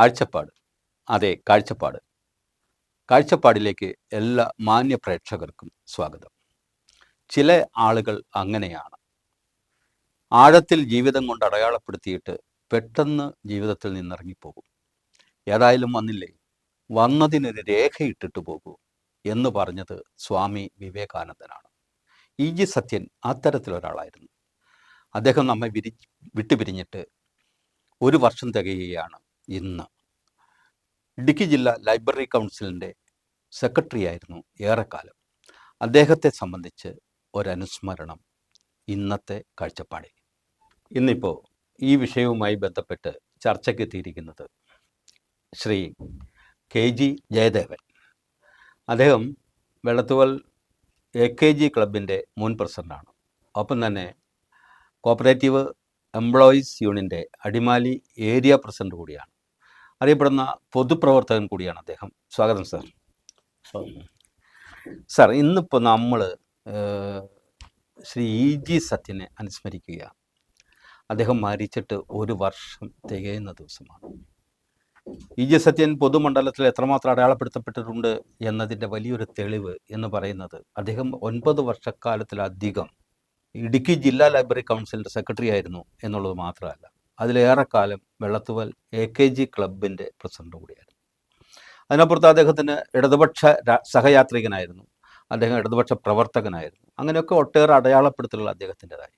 ആഴ്ചപ്പാട്. അതെ, കാഴ്ചപ്പാട്. കാഴ്ചപ്പാടിലേക്ക് എല്ലാ മാന്യ പ്രേക്ഷകർക്കും സ്വാഗതം. ചില ആളുകൾ അങ്ങനെയാണ്. ആഴത്തിൽ ജീവിതം കൊണ്ട് അടയാളപ്പെടുത്തിയിട്ട് പെട്ടെന്ന് ജീവിതത്തിൽ നിന്നിറങ്ങിപ്പോകും. ഏതായാലും വന്നില്ലേ, വന്നതിനൊരു രേഖയിട്ടിട്ട് പോകൂ എന്ന് പറഞ്ഞത് സ്വാമി വിവേകാനന്ദനാണ്. ഇ.ജി. സത്യൻ അത്തരത്തിലൊരാളായിരുന്നു. അദ്ദേഹം നമ്മെ വിട്ടുപിരിഞ്ഞിട്ട് 1 വർഷം തികയുകയാണ് ഇന്ന്. ഇടുക്കി ജില്ലാ ലൈബ്രറി കൗൺസിലിൻ്റെ സെക്രട്ടറി ആയിരുന്നു ഏറെക്കാലം. അദ്ദേഹത്തെ സംബന്ധിച്ച് ഒരനുസ്മരണം ഇന്നത്തെ കാഴ്ചപ്പാടിൽ. ഇന്നിപ്പോൾ ഈ വിഷയവുമായി ബന്ധപ്പെട്ട് ചർച്ചയ്ക്കെത്തിയിരിക്കുന്നത് ശ്രീ കെ.ജി. ജയദേവൻ. അദ്ദേഹം വെള്ളത്തുവൽ AKG ക്ലബിൻ്റെ മുൻ പ്രസിഡൻ്റാണ്. ഒപ്പം തന്നെ കോപ്പറേറ്റീവ് എംപ്ലോയീസ് യൂണിയൻ്റെ അടിമാലി ഏരിയ പ്രസിഡന്റ് കൂടിയാണ്. അറിയപ്പെടുന്ന പൊതുപ്രവർത്തകൻ കൂടിയാണ് അദ്ദേഹം. സ്വാഗതം സാർ. സാർ, ഇന്നിപ്പോൾ നമ്മൾ ശ്രീ ഇ.ജി. സത്യനെ അനുസ്മരിക്കുകയാണ്. അദ്ദേഹം മരിച്ചിട്ട് 1 വർഷം തികയുന്ന ദിവസമാണ്. ഇ.ജി. സത്യൻ പൊതുമണ്ഡലത്തിൽ എത്രമാത്രം അടയാളപ്പെടുത്തപ്പെട്ടിട്ടുണ്ട് എന്നതിൻ്റെ വലിയൊരു തെളിവ് എന്ന് പറയുന്നത് അദ്ദേഹം 9 വർഷക്കാലത്തിലധികം ഇടുക്കി ജില്ലാ ലൈബ്രറി കൗൺസിലിൻ്റെ സെക്രട്ടറി ആയിരുന്നു എന്നുള്ളത് മാത്രമല്ല, അതിലേറെക്കാലം വെള്ളത്തുവൽ AKG ക്ലബിൻ്റെ പ്രസിഡന്റ് കൂടിയായിരുന്നു. അതിനപ്പുറത്ത് അദ്ദേഹത്തിന് ഇടതുപക്ഷ സഹയാത്രികനായിരുന്നു, അദ്ദേഹം ഇടതുപക്ഷ പ്രവർത്തകനായിരുന്നു. അങ്ങനെയൊക്കെ ഒട്ടേറെ അടയാളപ്പെടുത്തലുകൾ അദ്ദേഹത്തിൻ്റെതായി.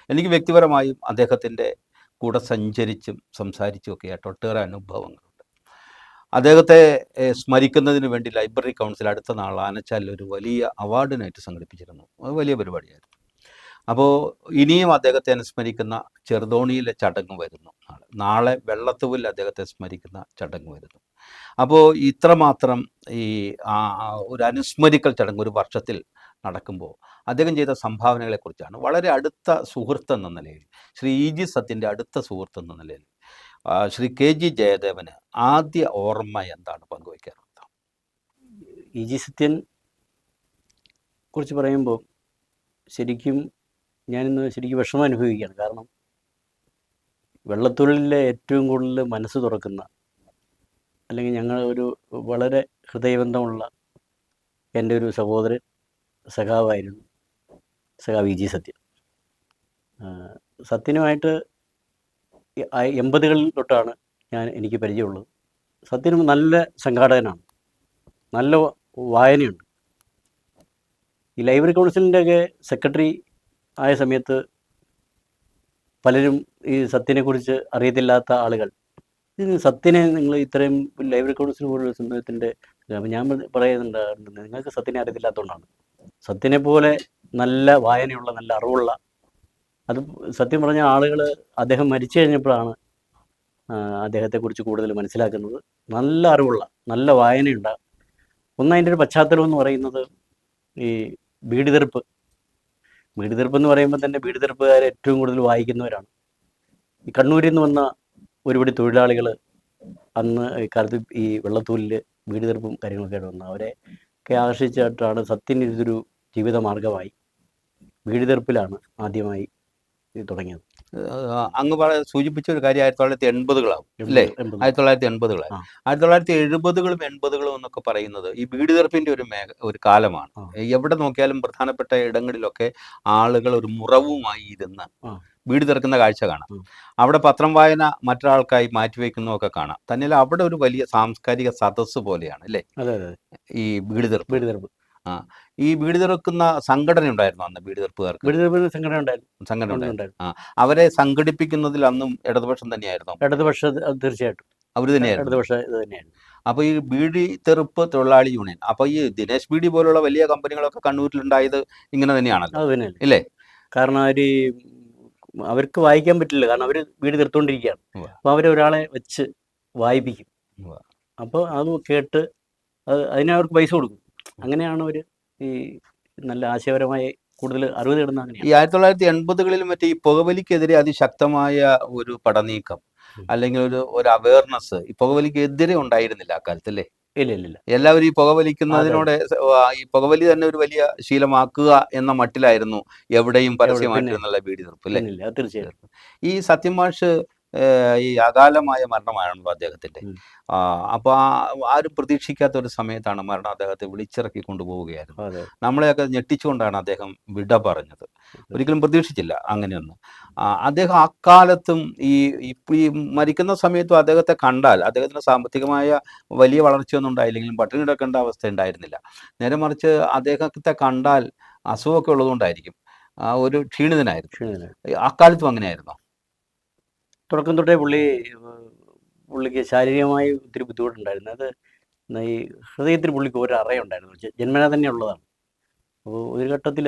എനിക്ക് വ്യക്തിപരമായും അദ്ദേഹത്തിൻ്റെ കൂടെ സഞ്ചരിച്ചും സംസാരിച്ചും ഒക്കെ ആയിട്ട് ഒട്ടേറെ അനുഭവങ്ങളുണ്ട്. അദ്ദേഹത്തെ സ്മരിക്കുന്നതിന് വേണ്ടി ലൈബ്രറി കൗൺസിൽ അടുത്ത നാൾ ആനച്ചാലിൽ ഒരു വലിയ അവാർഡിനായിട്ട് സംഘടിപ്പിച്ചിരുന്നു. അത് വലിയ പരിപാടിയായിരുന്നു. അപ്പോൾ ഇനിയും അദ്ദേഹത്തെ അനുസ്മരിക്കുന്ന ചെറുതോണിയിലെ ചടങ്ങ് വരുന്നു. നാളെ വെള്ളത്തുവിൽ അദ്ദേഹത്തെ സ്മരിക്കുന്ന ചടങ്ങ് വരുന്നു. അപ്പോൾ ഇത്രമാത്രം ഈ ഒരു അനുസ്മരിക്കൽ ചടങ്ങ് 1 വർഷത്തിൽ നടക്കുമ്പോൾ അദ്ദേഹം ചെയ്ത സംഭാവനകളെക്കുറിച്ചാണ്. വളരെ അടുത്ത സുഹൃത്ത് എന്ന നിലയിൽ, ശ്രീ ഇ.ജി. സത്യൻ്റെ അടുത്ത സുഹൃത്ത് എന്ന നിലയിൽ ശ്രീ കെ.ജി. ജയദേവന് ആദ്യ ഓർമ്മ എന്താണ് പങ്കുവയ്ക്കാറുള്ളത്? ഇ.ജി. സത്യൻ കുറിച്ച് പറയുമ്പോൾ ശരിക്കും ഞാനിന്ന് ശരിക്കും വിഷമം അനുഭവിക്കുകയാണ്. കാരണം വെള്ളത്തുള്ളിലെ ഏറ്റവും കൂടുതൽ മനസ്സ് തുറക്കുന്ന, അല്ലെങ്കിൽ ഞങ്ങൾ ഒരു വളരെ ഹൃദയബന്ധമുള്ള എൻ്റെ ഒരു സഹോദരൻ സഖാവായിരുന്നു സഖാവ് ഇ.ജി. സത്യൻ. സത്യനുമായിട്ട് 80കളിൽ തൊട്ടാണ് എനിക്ക് പരിചയമുള്ളത്. സത്യനും നല്ല സംഘാടകനാണ്, നല്ല വായനയുണ്ട്. ഈ ലൈബ്രറി കൗൺസിലിൻ്റെയൊക്കെ സെക്രട്ടറി ആയ സമയത്ത് പലരും ഈ സത്യനെക്കുറിച്ച് അറിയത്തില്ലാത്ത ആളുകൾ, സത്യനെ നിങ്ങൾ ഇത്രയും ലൈബ്രറി കൗൺസിൽ പോലുള്ള സമയത്തിൻ്റെ, ഞാൻ പറയുന്നുണ്ട് നിങ്ങൾക്ക് സത്യനെ അറിയത്തില്ലാത്തതുകൊണ്ടാണ്. സത്യനെ പോലെ നല്ല വായനയുള്ള, നല്ല അറിവുള്ള, അത് സത്യം പറഞ്ഞ ആളുകൾ അദ്ദേഹം മരിച്ചു കഴിഞ്ഞപ്പോഴാണ് അദ്ദേഹത്തെക്കുറിച്ച് കൂടുതൽ മനസ്സിലാക്കുന്നത്. നല്ല അറിവുള്ള, നല്ല വായനയുണ്ട്. അതിൻ്റെ ഒരു പശ്ചാത്തലം എന്ന് പറയുന്നത് ഈ ബീഡിതെറുപ്പ് എന്ന് പറയുമ്പോൾ തന്നെ ബീഡിതെറുപ്പുകാർ ഏറ്റവും കൂടുതൽ വായിക്കുന്നവരാണ്. ഈ കണ്ണൂരിൽ നിന്ന് വന്ന ഒരുപടി തൊഴിലാളികൾ അന്ന് കാലത്ത് ഈ വെള്ളത്തൂലിൽ ബീഡിതെറുപ്പും കാര്യങ്ങളൊക്കെ ആയിട്ട് വന്ന അവരെയൊക്കെ ആകർഷിച്ചിട്ടാണ് സത്യൻ ഇതൊരു ജീവിത മാർഗമായി ബീഡിതെറുപ്പിലാണ് ആദ്യമായി തുടങ്ങിയത്. അങ്ങ് സൂചിപ്പിച്ച ഒരു കാര്യം 1980കളാവും അല്ലേ? 1980കളായി. 1970കളും 80കളും എന്നൊക്കെ പറയുന്നത് ഈ ബീഡിതെറുപ്പിൻ്റെ ഒരു കാലമാണ്. എവിടെ നോക്കിയാലും പ്രധാനപ്പെട്ട ഇടങ്ങളിലൊക്കെ ആളുകൾ ഒരു മുറവുമായി ഇരുന്ന് ബീഡി തെറുക്കുന്ന കാഴ്ച കാണാം. അവിടെ പത്രം വായന മറ്റൊരാൾക്കായി മാറ്റിവെക്കുന്നതൊക്കെ കാണാം. തന്നെയല്ല അവിടെ ഒരു വലിയ സാംസ്കാരിക സദസ്സ് പോലെയാണ് അല്ലേ ഈ ബീഡിതെറുപ്പ്. ഈ ബീഡി തെറുക്കുന്ന സംഘടന ഉണ്ടായിരുന്നു അന്ന് ബീഡിതെറുപ്പുകാർക്ക്? സംഘടന ഉണ്ടായിരുന്നു. അവരെ സംഘടിപ്പിക്കുന്നതിൽ അന്നും ഇടതുപക്ഷം തന്നെയായിരുന്നു. തീർച്ചയായിട്ടും അവർ തന്നെയായിരുന്നു. അപ്പോൾ ഈ ബീഡി തെറുപ്പ് തൊഴിലാളി യൂണിയൻ, അപ്പോൾ ഈ ദിനേശ് ബീഡി പോലുള്ള വലിയ കമ്പനികളൊക്കെ കണ്ണൂരിലുണ്ടായത് ഇങ്ങനെ തന്നെയാണല്ലോ ഇല്ലേ? കാരണം അവർക്ക് വായിക്കാൻ പറ്റില്ല, കാരണം അവർ ബീഡി തെറുത്തുകൊണ്ടിരിക്കുകയാണ്. അപ്പോൾ അവരൊരാളെ വെച്ച് വായിപ്പിക്കും. അപ്പോൾ അത് കേട്ട് അതിന് അവർക്ക് പൈസ കൊടുക്കും. അങ്ങനെയാണ് അവർ ഈ നല്ല ആശയപരമായി കൂടുതൽ അറിവ് നേടുന്ന. ഈ 1980കളിൽ മറ്റേ ഈ പുകവലിക്കെതിരെ അതിശക്തമായ ഒരു പടനീക്കം അല്ലെങ്കിൽ ഒരു അവയർനെസ് ഈ പുകവലിക്കെതിരെ ഉണ്ടായിരുന്നില്ല അക്കാലത്ത് അല്ലേ? ഇല്ല. എല്ലാവരും ഈ പുകവലിക്കുന്നതിനോട് ഈ പുകവലി തന്നെ ഒരു വലിയ ശീലമാക്കുക എന്ന മട്ടിലായിരുന്നു എവിടെയും പരസ്യമായിട്ടിരുന്നുള്ള ബീഡി തെറുപ്പ് അല്ലേ? തീർച്ചയായിട്ടും. ഈ സത്യമാഷ് ഈ അകാലമായ മരണമാണല്ലോ അദ്ദേഹത്തിൻ്റെ. ഉം. അപ്പോൾ ആരും പ്രതീക്ഷിക്കാത്ത ഒരു സമയത്താണ് മരണം അദ്ദേഹത്തെ വിളിച്ചിറക്കി കൊണ്ടുപോവുകയായിരുന്നു. അതെ. നമ്മളെയൊക്കെ ഞെട്ടിച്ചുകൊണ്ടാണ് അദ്ദേഹം വിട പറഞ്ഞത്. ഒരിക്കലും പ്രതീക്ഷിച്ചില്ല അങ്ങനെയൊന്നും. അദ്ദേഹം അക്കാലത്തും ഈ മരിക്കുന്ന സമയത്തും അദ്ദേഹത്തെ കണ്ടാൽ അദ്ദേഹത്തിന് സാമ്പത്തികമായ വലിയ വളർച്ചയൊന്നും ഉണ്ടായില്ലെങ്കിലും പട്ടിണി കിടക്കേണ്ട അവസ്ഥ ഉണ്ടായിരുന്നില്ല. നേരെ മറിച്ച് അദ്ദേഹത്തെ കണ്ടാൽ അസുഖമൊക്കെ ഉള്ളതുകൊണ്ടായിരിക്കും ഒരു ക്ഷീണിതനായിരുന്നു. ക്ഷീണിതനായി. അക്കാലത്തും അങ്ങനെയായിരുന്നോ? തുടക്കം തൊട്ടേ പുള്ളിക്ക് ശാരീരികമായി ഒത്തിരി ബുദ്ധിമുട്ടുണ്ടായിരുന്നു. അത് ഈ ഹൃദയത്തിൽ പുള്ളിക്ക് ഒരു അറയുണ്ടായിരുന്നു. ജന്മനാ തന്നെ ഉള്ളതാണ്. അപ്പോൾ ഒരു ഘട്ടത്തിൽ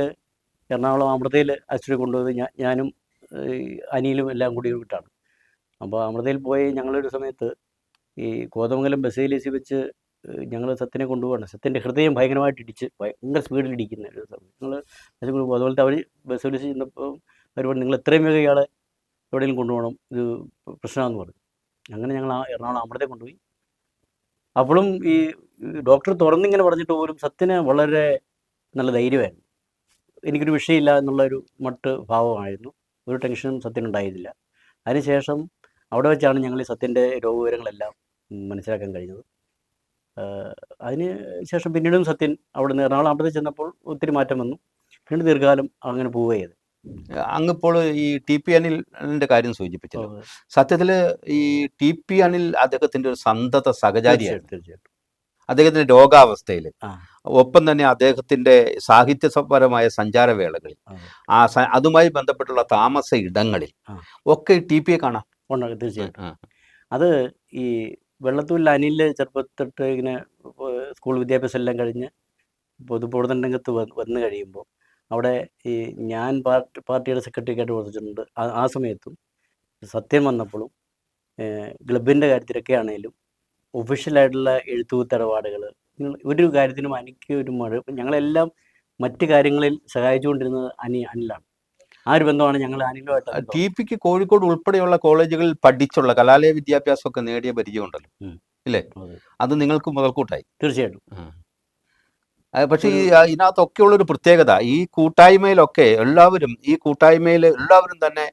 എറണാകുളം അമൃതയിൽ ആശുപത്രി കൊണ്ടുപോയത് ഞാനും ഈ അനിയലും എല്ലാം കൂടി വിട്ടാണ്. അപ്പോൾ അമൃതയിൽ പോയി ഞങ്ങളൊരു സമയത്ത് ഈ കോതമംഗലം ബസേലിയസിൽ വെച്ച് ഞങ്ങൾ സത്യനെ കൊണ്ടുപോകണം. സത്യൻ്റെ ഹൃദയം ഭയങ്കരമായിട്ട് ഇടിച്ച് ഭയങ്കര സ്പീഡിൽ ഇടിക്കുന്ന ഒരു സമയം ഞങ്ങൾ അതുപോലത്തെ അവർ ബസേലിയസിൽ ചെന്നപ്പോൾ അവർ പറഞ്ഞു, നിങ്ങൾ എത്രയും വേഗം ഇയാളെ എവിടെയെങ്കിലും കൊണ്ടുപോകണം, ഇത് പ്രശ്നമാണെന്ന് പറഞ്ഞു. അങ്ങനെ ഞങ്ങൾ എറണാകുളം അമൃതയിൽ കൊണ്ടുപോയി. അപ്പോഴും ഈ ഡോക്ടർ തുറന്നിങ്ങനെ പറഞ്ഞിട്ട് പോലും സത്യന് വളരെ നല്ല ധൈര്യമായിരുന്നു. എനിക്കൊരു വിഷയമില്ല എന്നുള്ളൊരു മട്ട് ഭാവമായിരുന്നു. ഒരു ടെൻഷനും സത്യനുണ്ടായിരുന്നില്ല. അതിനുശേഷം അവിടെ വെച്ചാണ് ഞങ്ങൾ ഈ സത്യൻ്റെ രോഗവിവരങ്ങളെല്ലാം മനസ്സിലാക്കാൻ കഴിഞ്ഞത്. അതിന് ശേഷം പിന്നീടും സത്യൻ അവിടുന്ന് എറണാകുളം അമൃതയിൽ ചെന്നപ്പോൾ ഒത്തിരി മാറ്റം വന്നു. പിന്നീട് ദീർഘകാലം അങ്ങനെ പോവുക ചെയ്ത്. അങ്ങിപ്പോൾ ഈ ടി.പി. അനിലിൻ്റെ കാര്യം സൂചിപ്പിച്ചല്ലോ. സത്യത്തിൽ ഈ ടി.പി. അനിൽ അദ്ദേഹത്തിൻ്റെ ഒരു സന്തത സഹചാരിയായിരുന്നു. തീർച്ചയായിട്ടും. അദ്ദേഹത്തിൻ്റെ രോഗാവസ്ഥയിൽ ഒപ്പം തന്നെ അദ്ദേഹത്തിൻ്റെ സാഹിത്യപരമായ സഞ്ചാരവേളകളിൽ അതുമായി ബന്ധപ്പെട്ടുള്ള താമസ ഇടങ്ങളിൽ ഒക്കെ ടി.പിയെ കാണാം. തീർച്ചയായിട്ടും. അത് ഈ വെള്ളത്തൂരിൽ അനിലിൻ്റെ ചെറുപ്പത്തൊട്ട് ഇങ്ങനെ സ്കൂൾ വിദ്യാഭ്യാസം എല്ലാം കഴിഞ്ഞ് പൊതുപ്രവർത്തന രംഗത്ത് വന്നു കഴിയുമ്പോൾ അവിടെ ഈ ഞാൻ പാർട്ടിയുടെ സെക്രട്ടറിക്കായിട്ട് പ്രവർത്തിച്ചിട്ടുണ്ട്. ആ സമയത്തും സത്യം വന്നപ്പോഴും ക്ലബിൻ്റെ കാര്യത്തിലൊക്കെ ആണെങ്കിലും ഒഫീഷ്യലായിട്ടുള്ള എഴുത്തുകുത്തിടപാടുകൾ ഒരു കാര്യത്തിനും എനിക്ക് ഒരു ഞങ്ങളെല്ലാം മറ്റ് കാര്യങ്ങളിൽ സഹായിച്ചുകൊണ്ടിരുന്നത് അനിലാണ്. ആ ഒരു ബന്ധമാണ് ഞങ്ങൾ അനിലുമായിട്ട്. ടി.പിക്ക് കോഴിക്കോട് ഉൾപ്പെടെയുള്ള കോളേജുകളിൽ പഠിച്ചുള്ള കലാലയ വിദ്യാഭ്യാസമൊക്കെ നേടിയ പരിചയമുണ്ടല്ലോ, ഇല്ലേ? അത് നിങ്ങൾക്ക് മുതൽക്കൂട്ടായി. തീർച്ചയായിട്ടും. പക്ഷേ ഇതിനകത്തൊക്കെയുള്ളൊരു പ്രത്യേകത, ഈ കൂട്ടായ്മയിലൊക്കെ എല്ലാവരും എല്ലാവരും തന്നെ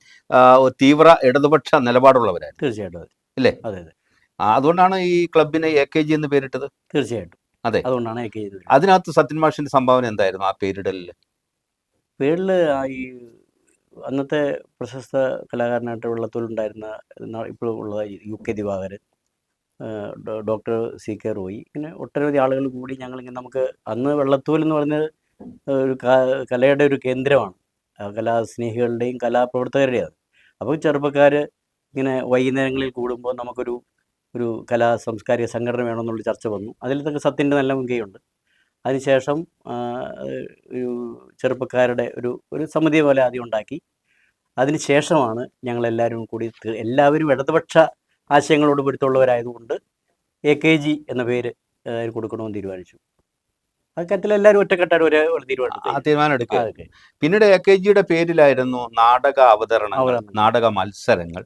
തീവ്ര ഇടതുപക്ഷ നിലപാടുള്ളവരാണ്. തീർച്ചയായിട്ടും. ഇല്ലേ? അതെ അതെ. അതുകൊണ്ടാണ് ഈ ക്ലബിന് AKG എന്ന് പേരിട്ടത്. തീർച്ചയായിട്ടും. അതെ, അതുകൊണ്ടാണ് AKG. അതിനകത്ത് സത്യൻ മാഷിന്റെ സംഭാവന എന്തായിരുന്നു ആ പേരിടലിൽ? ഈ അന്നത്തെ പ്രശസ്ത കലാകാരനായിട്ട് വെള്ളത്തൂരുണ്ടായിരുന്ന ഇപ്പോഴും ഉള്ള UK Divakaran, doctor CK Roy, ഇങ്ങനെ ഒട്ടനവധി ആളുകൾ കൂടി ഞങ്ങളിങ്ങനെ നമുക്ക് അന്ന് വെള്ളത്തൂൽ എന്ന് പറഞ്ഞത് ഒരു കലയുടെ ഒരു കേന്ദ്രമാണ്. കലാസ്നേഹികളുടെയും കലാപ്രവർത്തകരുടെയാണ്. അപ്പോൾ ചെറുപ്പക്കാർ ഇങ്ങനെ വൈകുന്നേരങ്ങളിൽ കൂടുമ്പോൾ നമുക്കൊരു കലാ സാംസ്കാരിക സംഘടന വേണമെന്നുള്ള ചർച്ച വന്നു. അതിൽ തന്നെ സത്യൻ്റെ നല്ല മുൻകൈയുണ്ട്. അതിനുശേഷം ഒരു ചെറുപ്പക്കാരുടെ ഒരു സമിതി പോലെ ആദ്യം ഉണ്ടാക്കി. അതിനുശേഷമാണ് ഞങ്ങളെല്ലാവരും കൂടി എല്ലാവരും ഇടതുപക്ഷ ആശയങ്ങളോട് പൊരുത്തമുള്ളവരായതുകൊണ്ട് AKG എന്ന പേര് കൊടുക്കണമെന്ന് തീരുമാനിച്ചു. അക്കാര്യത്തിൽ എല്ലാവരും ഒറ്റക്കെട്ടായിട്ട് ഒരേ തീരുമാനം എടുക്കുക. പിന്നീട് AKGയുടെ പേരിലായിരുന്നു നാടക അവതരണങ്ങൾ, നാടക മത്സരങ്ങൾ.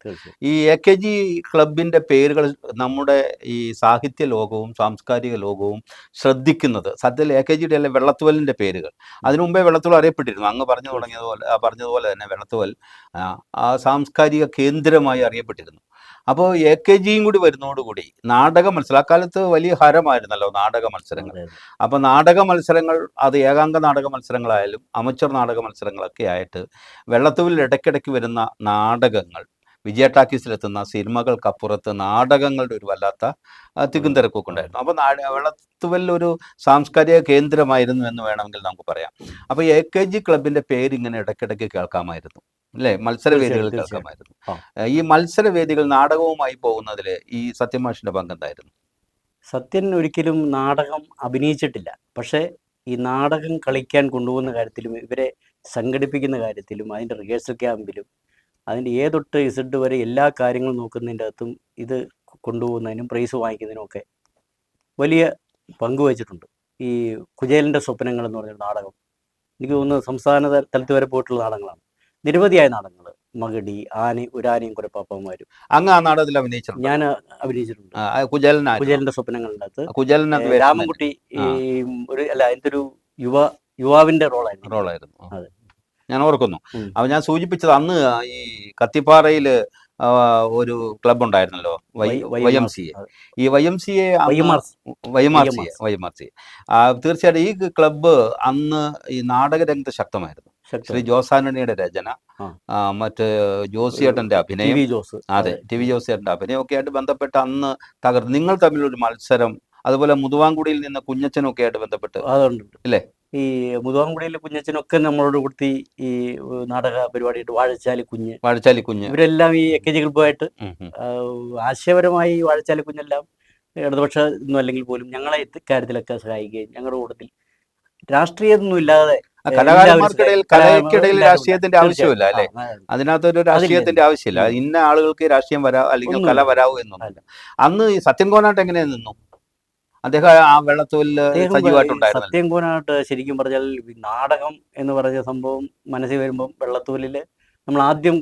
ഈ AKG ക്ലബിൻ്റെ പേരുകൾ നമ്മുടെ ഈ സാഹിത്യ ലോകവും സാംസ്കാരിക ലോകവും ശ്രദ്ധിക്കുന്നത് സത്യത്തിൽ AKGയുടെ അല്ലെ വെള്ളത്തുവലിൻ്റെ പേരുകൾ. അതിനു മുമ്പേ വെള്ളത്തുവൽ അറിയപ്പെട്ടിരുന്നു. അങ്ങ് പറഞ്ഞതുപോലെ തന്നെ വെള്ളത്തുവൽ സാംസ്കാരിക കേന്ദ്രമായി അറിയപ്പെട്ടിരുന്നു. അപ്പോൾ AKGയും കൂടി വരുന്നതോടുകൂടി നാടക മത്സരം, അക്കാലത്ത് വലിയ ഹരമായിരുന്നല്ലോ നാടക മത്സരങ്ങൾ. അപ്പോൾ നാടക മത്സരങ്ങൾ, അത് ഏകാംഗ നാടക മത്സരങ്ങളായാലും അമച്ചർ നാടക മത്സരങ്ങളൊക്കെ ആയിട്ട് വെള്ളത്തൂവിൽ ഇടയ്ക്കിടയ്ക്ക് വരുന്ന നാടകങ്ങൾ, വിജയ ടാക്കീസിലെത്തുന്ന സിനിമകൾക്കപ്പുറത്ത് നാടകങ്ങളുടെ ഒരു വല്ലാത്ത തിക്കും തിരക്കൊക്കെ ഉണ്ടായിരുന്നു. അപ്പോൾ വെള്ളത്തൂവലിൽ ഒരു സാംസ്കാരിക കേന്ദ്രമായിരുന്നു എന്ന് വേണമെങ്കിൽ നമുക്ക് പറയാം. അപ്പോൾ AKG ക്ലബിൻ്റെ പേരിങ്ങനെ ഇടയ്ക്കിടയ്ക്ക് കേൾക്കാമായിരുന്നു, അല്ലേ? മത്സരവേദികൾ കേൾക്കാമായിരുന്നു. ഈ മത്സരവേദികൾ നാടകവുമായി പോകുന്നതിൽ ഈ സത്യൻ മാഷിൻ്റെ പങ്കെന്തായിരുന്നു? സത്യൻ ഒരിക്കലും നാടകം അഭിനയിച്ചിട്ടില്ല. പക്ഷേ ഈ നാടകം കളിക്കാൻ കൊണ്ടുപോകുന്ന കാര്യത്തിലും ഇവരെ സംഘടിപ്പിക്കുന്ന കാര്യത്തിലും അതിൻ്റെ റിഹേഴ്സൽ ക്യാമ്പിലും അതിൻ്റെ A തൊട്ട് Z വരെ എല്ലാ കാര്യങ്ങളും നോക്കുന്നതിൻ്റെ അകത്തും ഇത് കൊണ്ടുപോകുന്നതിനും പ്രൈസ് വാങ്ങിക്കുന്നതിനും ഒക്കെ വലിയ പങ്ക് വഹിച്ചിട്ടുണ്ട്. ഈ കുചേലൻ്റെ സ്വപ്നങ്ങൾ എന്ന് പറഞ്ഞൊരു നാടകം, എനിക്ക് തോന്നുന്നത് സംസ്ഥാന തലത്തിൽ വരെ പോയിട്ടുള്ള നാടകങ്ങളാണ്. നിരവധിയായ നാടകങ്ങൾ, മകടി, ഒരാനയും കുരപ്പാപ്പന്മാരും. അങ്ങ് ആ നാടകത്തിൽ അഭിനയിച്ചിട്ടുണ്ട്? ഞാൻ അഭിനയിച്ചിട്ടുണ്ട്. കുചേലൻ്റെ സ്വപ്നങ്ങളുടെ അകത്ത് രാമൻകുട്ടി അതിൻ്റെ ഒരു യുവാവിൻ്റെ റോളായിരുന്നു. അതെ, ഞാൻ ഓർക്കുന്നു. അപ്പോൾ ഞാൻ സൂചിപ്പിച്ചത് അന്ന് ഈ കത്തിപ്പാറയിൽ ഒരു ക്ലബ് ഉണ്ടായിരുന്നല്ലോ, YMCA. അതെ. ഈ YMCA അന്ന് YMRC. YMRC തീർച്ചയായിട്ടും ഈ ക്ലബ്ബ് അന്ന് ഈ നാടകരംഗത്ത് ശക്തമായിരുന്നു. ശ്രീ ശക്തമാണ്. ജോസാനണിയുടെ രചന, ആ മറ്റ് ജോസിയേട്ടൻ്റെ അഭിനയം, TV ജോസ്. അതെ, TV ജോസിയേട്ടൻ്റെ അഭിനയമൊക്കെ ആയിട്ട് ബന്ധപ്പെട്ട് അന്ന് തകർന്നു. നിങ്ങൾ തമ്മിലൊരു മത്സരം, അതുപോലെ മുതുവാങ്കുടിയിൽ നിന്ന് കുഞ്ഞച്ചനൊക്കെ ആയിട്ട് ബന്ധപ്പെട്ട് അതുണ്ട്. ഇല്ലേ? ഈ മുതുവാങ്കുടിയിലെ കുഞ്ഞച്ചനൊക്കെ നമ്മളോട് കൂടി ഈ നാടക പരിപാടിയായിട്ട് വാഴച്ചാലി കുഞ്ഞ്, വാഴച്ചാലി കുഞ്ഞ്, ഇവരെല്ലാം ഈ AKG ക്ലബ്ബുമായിട്ട് ഉം, ഉം. ആശയപരമായി വാഴച്ചാലി കുഞ്ഞെല്ലാം ഇടതുപക്ഷ ഒന്നും അല്ലെങ്കിൽ പോലും ഞങ്ങളെ ഇക്കാര്യത്തിലൊക്കെ സഹായിക്കുകയും ഞങ്ങളുടെ കൂട്ടത്തിൽ രാഷ്ട്രീയമൊന്നും ഇല്ലാതെ കലാകാരന്മാർക്കിടയിൽ, കലയ്ക്കിടയിൽ എല്ലാവരും രാഷ്ട്രീയത്തിന്റെ ആവശ്യമില്ല അല്ലേ? അതിനകത്തൊരു രാഷ്ട്രീയത്തിന്റെ ആവശ്യമില്ല. ഇന്ന ആളുകൾക്ക് രാഷ്ട്രീയം വരാം അല്ലെങ്കിൽ കല വരാവൂ എന്നൊന്നുമില്ല. അന്ന് ഈ സത്യൻ കോനാട്ട് എങ്ങനെ നിന്നു? അദ്ദേഹം ആ വെള്ളത്തോലിൽ സജീവമായിട്ടുണ്ടായിരുന്നല്ലോ. സത്യം കോനാട്ട് ശരിക്കും പറഞ്ഞാൽ നാടകം എന്ന് പറഞ്ഞ സംഭവം മനസ്സിൽ വരുമ്പം വെള്ളത്തോലില് നമ്മൾ ആദ്യം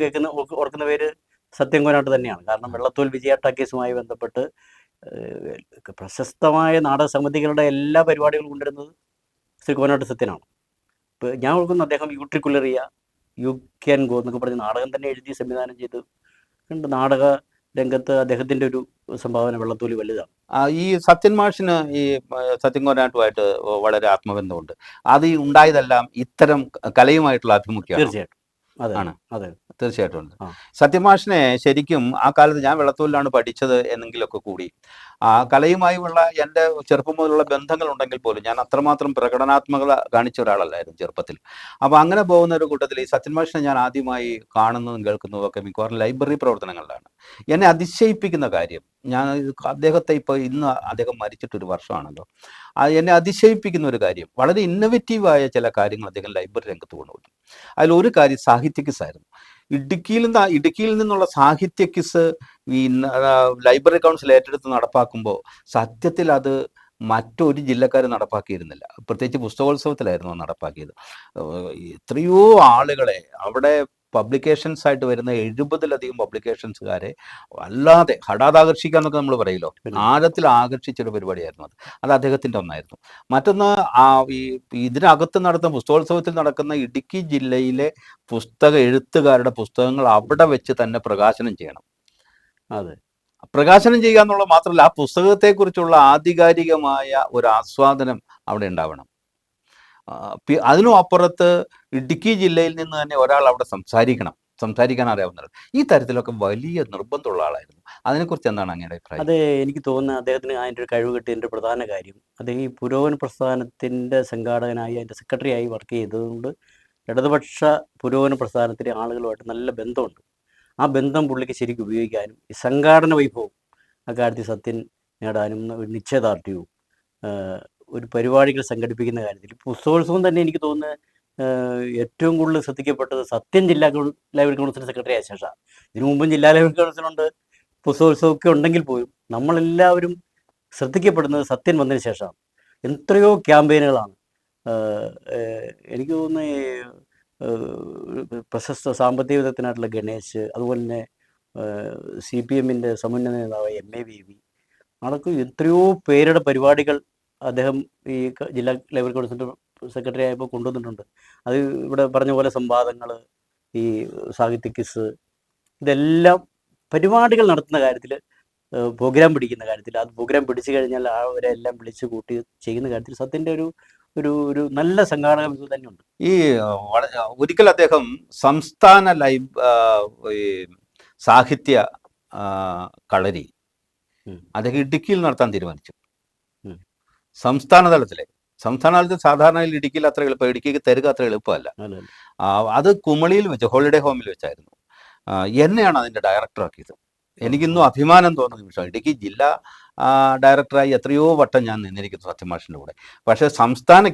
ഓർക്കുന്ന പേര് സത്യം കോനാട്ട് തന്നെയാണ്. കാരണം വെള്ളത്തോൽ വിജയ ടാക്കീസുമായി ബന്ധപ്പെട്ട് പ്രശസ്തമായ നാടക സമിതികളുടെ എല്ലാ പരിപാടികളും കൊണ്ടുവരുന്നത് ശ്രീ കോനാട്ട് സത്യനാണ്. ഇപ്പോൾ ഞാൻ ഓർക്കുന്നു അദ്ദേഹം യൂട്രിക്കുലറിയ, യു ക്യാൻ ഗോ എന്നൊക്കെ പറഞ്ഞ് നാടകം തന്നെ എഴുതി സംവിധാനം ചെയ്ത് നാടക രംഗത്ത് അദ്ദേഹത്തിൻ്റെ ഒരു സംഭാവന വെള്ളത്തോലി വലുതാണ്. ഈ സത്യൻ മാഷിന് ഈ സത്യൻ കോനാട്ടുമായിട്ട് വളരെ ആത്മബന്ധമുണ്ട്. അത് ഈ ഉണ്ടായതെല്ലാം ഇത്തരം കലയുമായിട്ടുള്ള അഭിമുഖ്യമാണ്. തീർച്ചയായിട്ടും ആണ്. അതെ. തീർച്ചയായിട്ടും ഉണ്ട്. ആ. സത്യമാഷിനെ ശരിക്കും ആ കാലത്ത് ഞാൻ വെള്ളത്തോലിലാണ് പഠിച്ചത് എന്നെങ്കിലൊക്കെ കൂടി ആ കലയുമായുള്ള എൻ്റെ ചെറുപ്പം മുതലുള്ള ബന്ധങ്ങൾ ഉണ്ടെങ്കിൽ പോലും ഞാൻ അത്രമാത്രം പ്രകടനാത്മകത കാണിച്ച ഒരാളല്ലായിരുന്നു ചെറുപ്പത്തിൽ. അപ്പോൾ അങ്ങനെ പോകുന്ന ഒരു കൂട്ടത്തിൽ ഈ സത്യമാഷിനെ ഞാൻ ആദ്യമായി കാണുന്നതും കേൾക്കുന്നതും ഒക്കെ മിക്കവാറും ലൈബ്രറി പ്രവർത്തനങ്ങളിലാണ്. എന്നെ അതിശയിപ്പിക്കുന്ന കാര്യം, ഞാൻ അദ്ദേഹത്തെ ഇപ്പോൾ ഇന്ന് അദ്ദേഹം മരിച്ചിട്ടൊരു വർഷമാണല്ലോ, എന്നെ അതിശയിപ്പിക്കുന്ന ഒരു കാര്യം, വളരെ ഇന്നൊവേറ്റീവായ ചില കാര്യങ്ങൾ അദ്ദേഹം ലൈബ്രറി രംഗത്ത് കൊണ്ടുവന്നു. അതിലൊരു കാര്യം സാഹിത്യ ക്വിസായിരുന്നു. ഇടുക്കിയിൽ നിന്നുള്ള സാഹിത്യ ക്വിസ് ഈ ലൈബ്രറി കൗൺസിൽ ഏറ്റെടുത്ത് നടപ്പാക്കുമ്പോൾ സത്യത്തിൽ അത് മറ്റൊരു ജില്ലക്കാർ നടപ്പാക്കിയിരുന്നില്ല. പ്രത്യേകിച്ച് പുസ്തകോത്സവത്തിലായിരുന്നു അത് നടപ്പാക്കിയത്. എത്രയോ ആളുകളെ അവിടെ പബ്ലിക്കേഷൻസ് ആയിട്ട് വരുന്ന 70-ലധികം പബ്ലിക്കേഷൻസുകാരെ വല്ലാതെ ഹഠാതാകർഷിക്കുക എന്നൊക്കെ നമ്മൾ പറയില്ലോ, ആഴത്തിൽ ആകർഷിച്ചൊരു പരിപാടിയായിരുന്നു അത്. അത് അദ്ദേഹത്തിൻ്റെ ഒന്നായിരുന്നു. മറ്റൊന്ന് ഈ ഇതിനകത്ത് നടത്തുന്ന പുസ്തകോത്സവത്തിൽ നടക്കുന്ന ഇടുക്കി ജില്ലയിലെ എഴുത്തുകാരുടെ പുസ്തകങ്ങൾ അവിടെ വെച്ച് തന്നെ പ്രകാശനം ചെയ്യണം. അതെ, പ്രകാശനം ചെയ്യുക എന്നുള്ളത് മാത്രമല്ല, ആ പുസ്തകത്തെക്കുറിച്ചുള്ള ആധികാരികമായ ഒരു ആസ്വാദനം അവിടെ ഉണ്ടാവണം. അതിനും അപ്പുറത്ത് ഇടുക്കി ജില്ലയിൽ നിന്ന് തന്നെ ഒരാൾ അവിടെ സംസാരിക്കാൻ അറിയാവുന്നത്. ഈ തരത്തിലൊക്കെ വലിയ നിർബന്ധമുള്ള ആളായിരുന്നു. അതിനെക്കുറിച്ച് എന്താണ് അങ്ങയുടെ അഭിപ്രായം? അത് എനിക്ക് തോന്നുന്നത് അദ്ദേഹത്തിന് അതിൻ്റെ ഒരു കഴിവ് കിട്ടിയതിൻ്റെ പ്രധാന കാര്യം, അദ്ദേഹം ഈ പുരോഗമന പ്രസ്ഥാനത്തിൻ്റെ സംഘാടകനായി അതിൻ്റെ സെക്രട്ടറിയായി വർക്ക് ചെയ്തതുകൊണ്ട് ഇടതുപക്ഷ പുരോഗമന പ്രസ്ഥാനത്തിലെ ആളുകളുമായിട്ട് നല്ല ബന്ധമുണ്ട്. ആ ബന്ധം പുള്ളിക്ക് ശരിക്കും ഉപയോഗിക്കാനും ഈ സംഘാടന വൈഭവം അക്കാര്യത്തിൽ സത്യൻ നേടാനും ഒരു നിശ്ചയദാർഢ്യവും ഒരു പരിപാടികൾ സംഘടിപ്പിക്കുന്ന കാര്യത്തിൽ പുസ്തകോത്സവം തന്നെ എനിക്ക് തോന്നുന്നത് ഏറ്റവും കൂടുതൽ ശ്രദ്ധിക്കപ്പെട്ടത് സത്യൻ ജില്ലാ ലൈബ്രറി കൗൺസിൽ സെക്രട്ടറി ആയ ശേഷമാണ്. ഇതിനു മുമ്പും ജില്ലാ ലൈബ്രറി കൗൺസിലുണ്ട്, പുസ്തകോത്സവമൊക്കെ ഉണ്ടെങ്കിൽ പോലും നമ്മളെല്ലാവരും ശ്രദ്ധിക്കപ്പെടുന്നത് സത്യൻ വന്നതിന് ശേഷമാണ്. എത്രയോ ക്യാമ്പയിനുകളാണ്. എനിക്ക് തോന്നുന്നു പ്രശസ്ത സാമ്പത്തിക വിദഗ്ധനായിട്ടുള്ള ഗണേശ്, അതുപോലെ തന്നെ CPM-ൻ്റെ സമുന്നത നേതാവ് MA ബേബി അടക്കം എത്രയോ പേരുടെ പരിപാടികൾ അദ്ദേഹം ഈ ജില്ലാ ലൈബ്രറി കൗൺസിലിൻ്റെ സെക്രട്ടറി ആയപ്പോൾ കൊണ്ടുവന്നിട്ടുണ്ട്. അത് ഇവിടെ പറഞ്ഞ പോലെ സംവാദങ്ങൾ, ഈ സാഹിത്യ ക്വിസ്, ഇതെല്ലാം പരിപാടികൾ നടത്തുന്ന കാര്യത്തിൽ, പ്രോഗ്രാം പിടിക്കുന്ന കാര്യത്തിൽ, അത് പ്രോഗ്രാം പിടിച്ചു കഴിഞ്ഞാൽ അവരെല്ലാം വിളിച്ചു കൂട്ടി ചെയ്യുന്ന കാര്യത്തിൽ സത്യൻ്റെ ഒരു നല്ല സംഘാടക മികവ് തന്നെയുണ്ട്. ഈ ഒരിക്കൽ അദ്ദേഹം സംസ്ഥാന സാഹിത്യ കളരി അദ്ദേഹം ഇടുക്കിയിൽ നടത്താൻ തീരുമാനിച്ചു. സംസ്ഥാന തലത്തിൽ സാധാരണ ഇടുക്കിയിൽ അത്ര എളുപ്പം, ഇടുക്കിക്ക് തരുക അത്ര എളുപ്പമല്ല. അത് കുമളിയിൽ വെച്ച് ഹോളിഡേ ഹോമിൽ വെച്ചായിരുന്നു. എന്നെയാണ് അതിൻ്റെ ഡയറക്ടറാക്കിയത്. എനിക്കിന്നും അഭിമാനം തോന്നുന്ന നിമിഷം. ഇടുക്കി ജില്ലാ ഡയറക്ടറായി എത്രയോ വട്ടം ഞാൻ നിന്നിരിക്കുന്നു സത്യമാഷിൻ്റെ കൂടെ. പക്ഷേ സംസ്ഥാന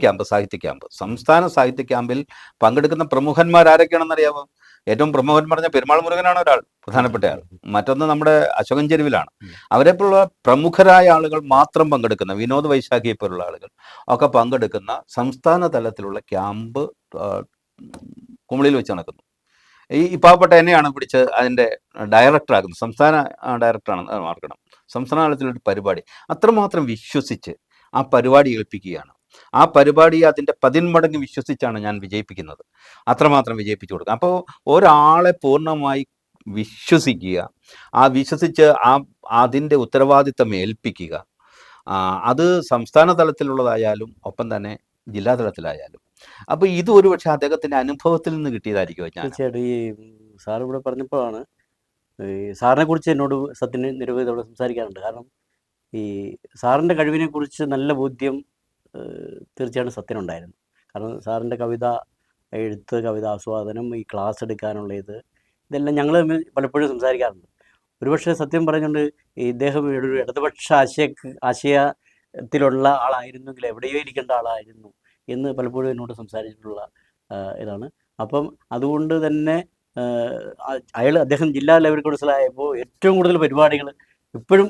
സാഹിത്യ ക്യാമ്പിൽ പങ്കെടുക്കുന്ന പ്രമുഖന്മാരാരൊക്കെയാണെന്ന് അറിയാമോ? ഏറ്റവും പ്രമുഖൻ പറഞ്ഞ പെരുമാൾ മുരുകനാണ് ഒരാൾ, പ്രധാനപ്പെട്ട ആൾ. മറ്റൊന്ന് നമ്മുടെ അശോകൻ ചെരുവിലാണ്. അവരെപ്പോലുള്ള പ്രമുഖരായ ആളുകൾ മാത്രം പങ്കെടുക്കുന്ന, വിനോദ് വൈശാഖിയെ പോലുള്ള ആളുകൾ ഒക്കെ പങ്കെടുക്കുന്ന സംസ്ഥാന തലത്തിലുള്ള ക്യാമ്പ് കുമളിയിൽ വെച്ച് നടക്കുന്നു. ഈ പാവപ്പെട്ട എന്നെയാണ് പിടിച്ച് അതിൻ്റെ ഡയറക്ടറാക്കുന്നത്. സംസ്ഥാന ഡയറക്ടറാണ് മാർക്കണം. സംസ്ഥാന തലത്തിലൊരു പരിപാടി അത്രമാത്രം വിശ്വസിച്ച് ആ പരിപാടി ഏൽപ്പിക്കുകയാണ്. ആ പരിപാടി അതിൻ്റെ 10 മടങ്ങ് വിശ്വസിച്ചാണ് ഞാൻ വിജയിപ്പിക്കുന്നത്. അത്രമാത്രം വിജയിപ്പിച്ചു കൊടുക്കുക. അപ്പോൾ ഒരാളെ പൂർണ്ണമായി വിശ്വസിക്കുക, വിശ്വസിച്ച് അതിൻ്റെ ഉത്തരവാദിത്തം ഏൽപ്പിക്കുക. അത് സംസ്ഥാന തലത്തിലുള്ളതായാലും ഒപ്പം തന്നെ ജില്ലാ തലത്തിലായാലും. അപ്പോൾ ഇത് ഒരുപക്ഷെ അദ്ദേഹത്തിൻ്റെ അനുഭവത്തിൽ നിന്ന് കിട്ടിയതായിരിക്കും. തീർച്ചയായിട്ടും ഈ സാർ ഇവിടെ പറഞ്ഞപ്പോഴാണ് ഈ സാറിനെ കുറിച്ച് എന്നോട് സത്യന് നിരവധി തവണ സംസാരിക്കാറുണ്ട്. കാരണം ഈ സാറിൻ്റെ കഴിവിനെ കുറിച്ച് നല്ല ബോധ്യം തീർച്ചയായിട്ടും സത്യനുണ്ടായിരുന്നു. കാരണം സാറിൻ്റെ കവിത എഴുത്ത്, കവിത ആസ്വാദനം, ഈ ക്ലാസ് എടുക്കാനുള്ള ഇതെല്ലാം ഞങ്ങൾ തമ്മിൽ പലപ്പോഴും സംസാരിക്കാറുണ്ട്. ഒരുപക്ഷെ സത്യം പറഞ്ഞുകൊണ്ട് ഇദ്ദേഹം ഒരു ഇടതുപക്ഷ ആശയത്തിലുള്ള ആളായിരുന്നെങ്കിൽ എവിടെയോ ഇരിക്കേണ്ട ആളായിരുന്നു എന്ന് പലപ്പോഴും എന്നോട് സംസാരിച്ചിട്ടുള്ള ഇതാണ്. അപ്പം അതുകൊണ്ട് തന്നെ അദ്ദേഹം ജില്ലാ ലൈബ്രറി കൗൺസിലായപ്പോൾ ഏറ്റവും കൂടുതൽ പരിപാടികൾ ഇപ്പോഴും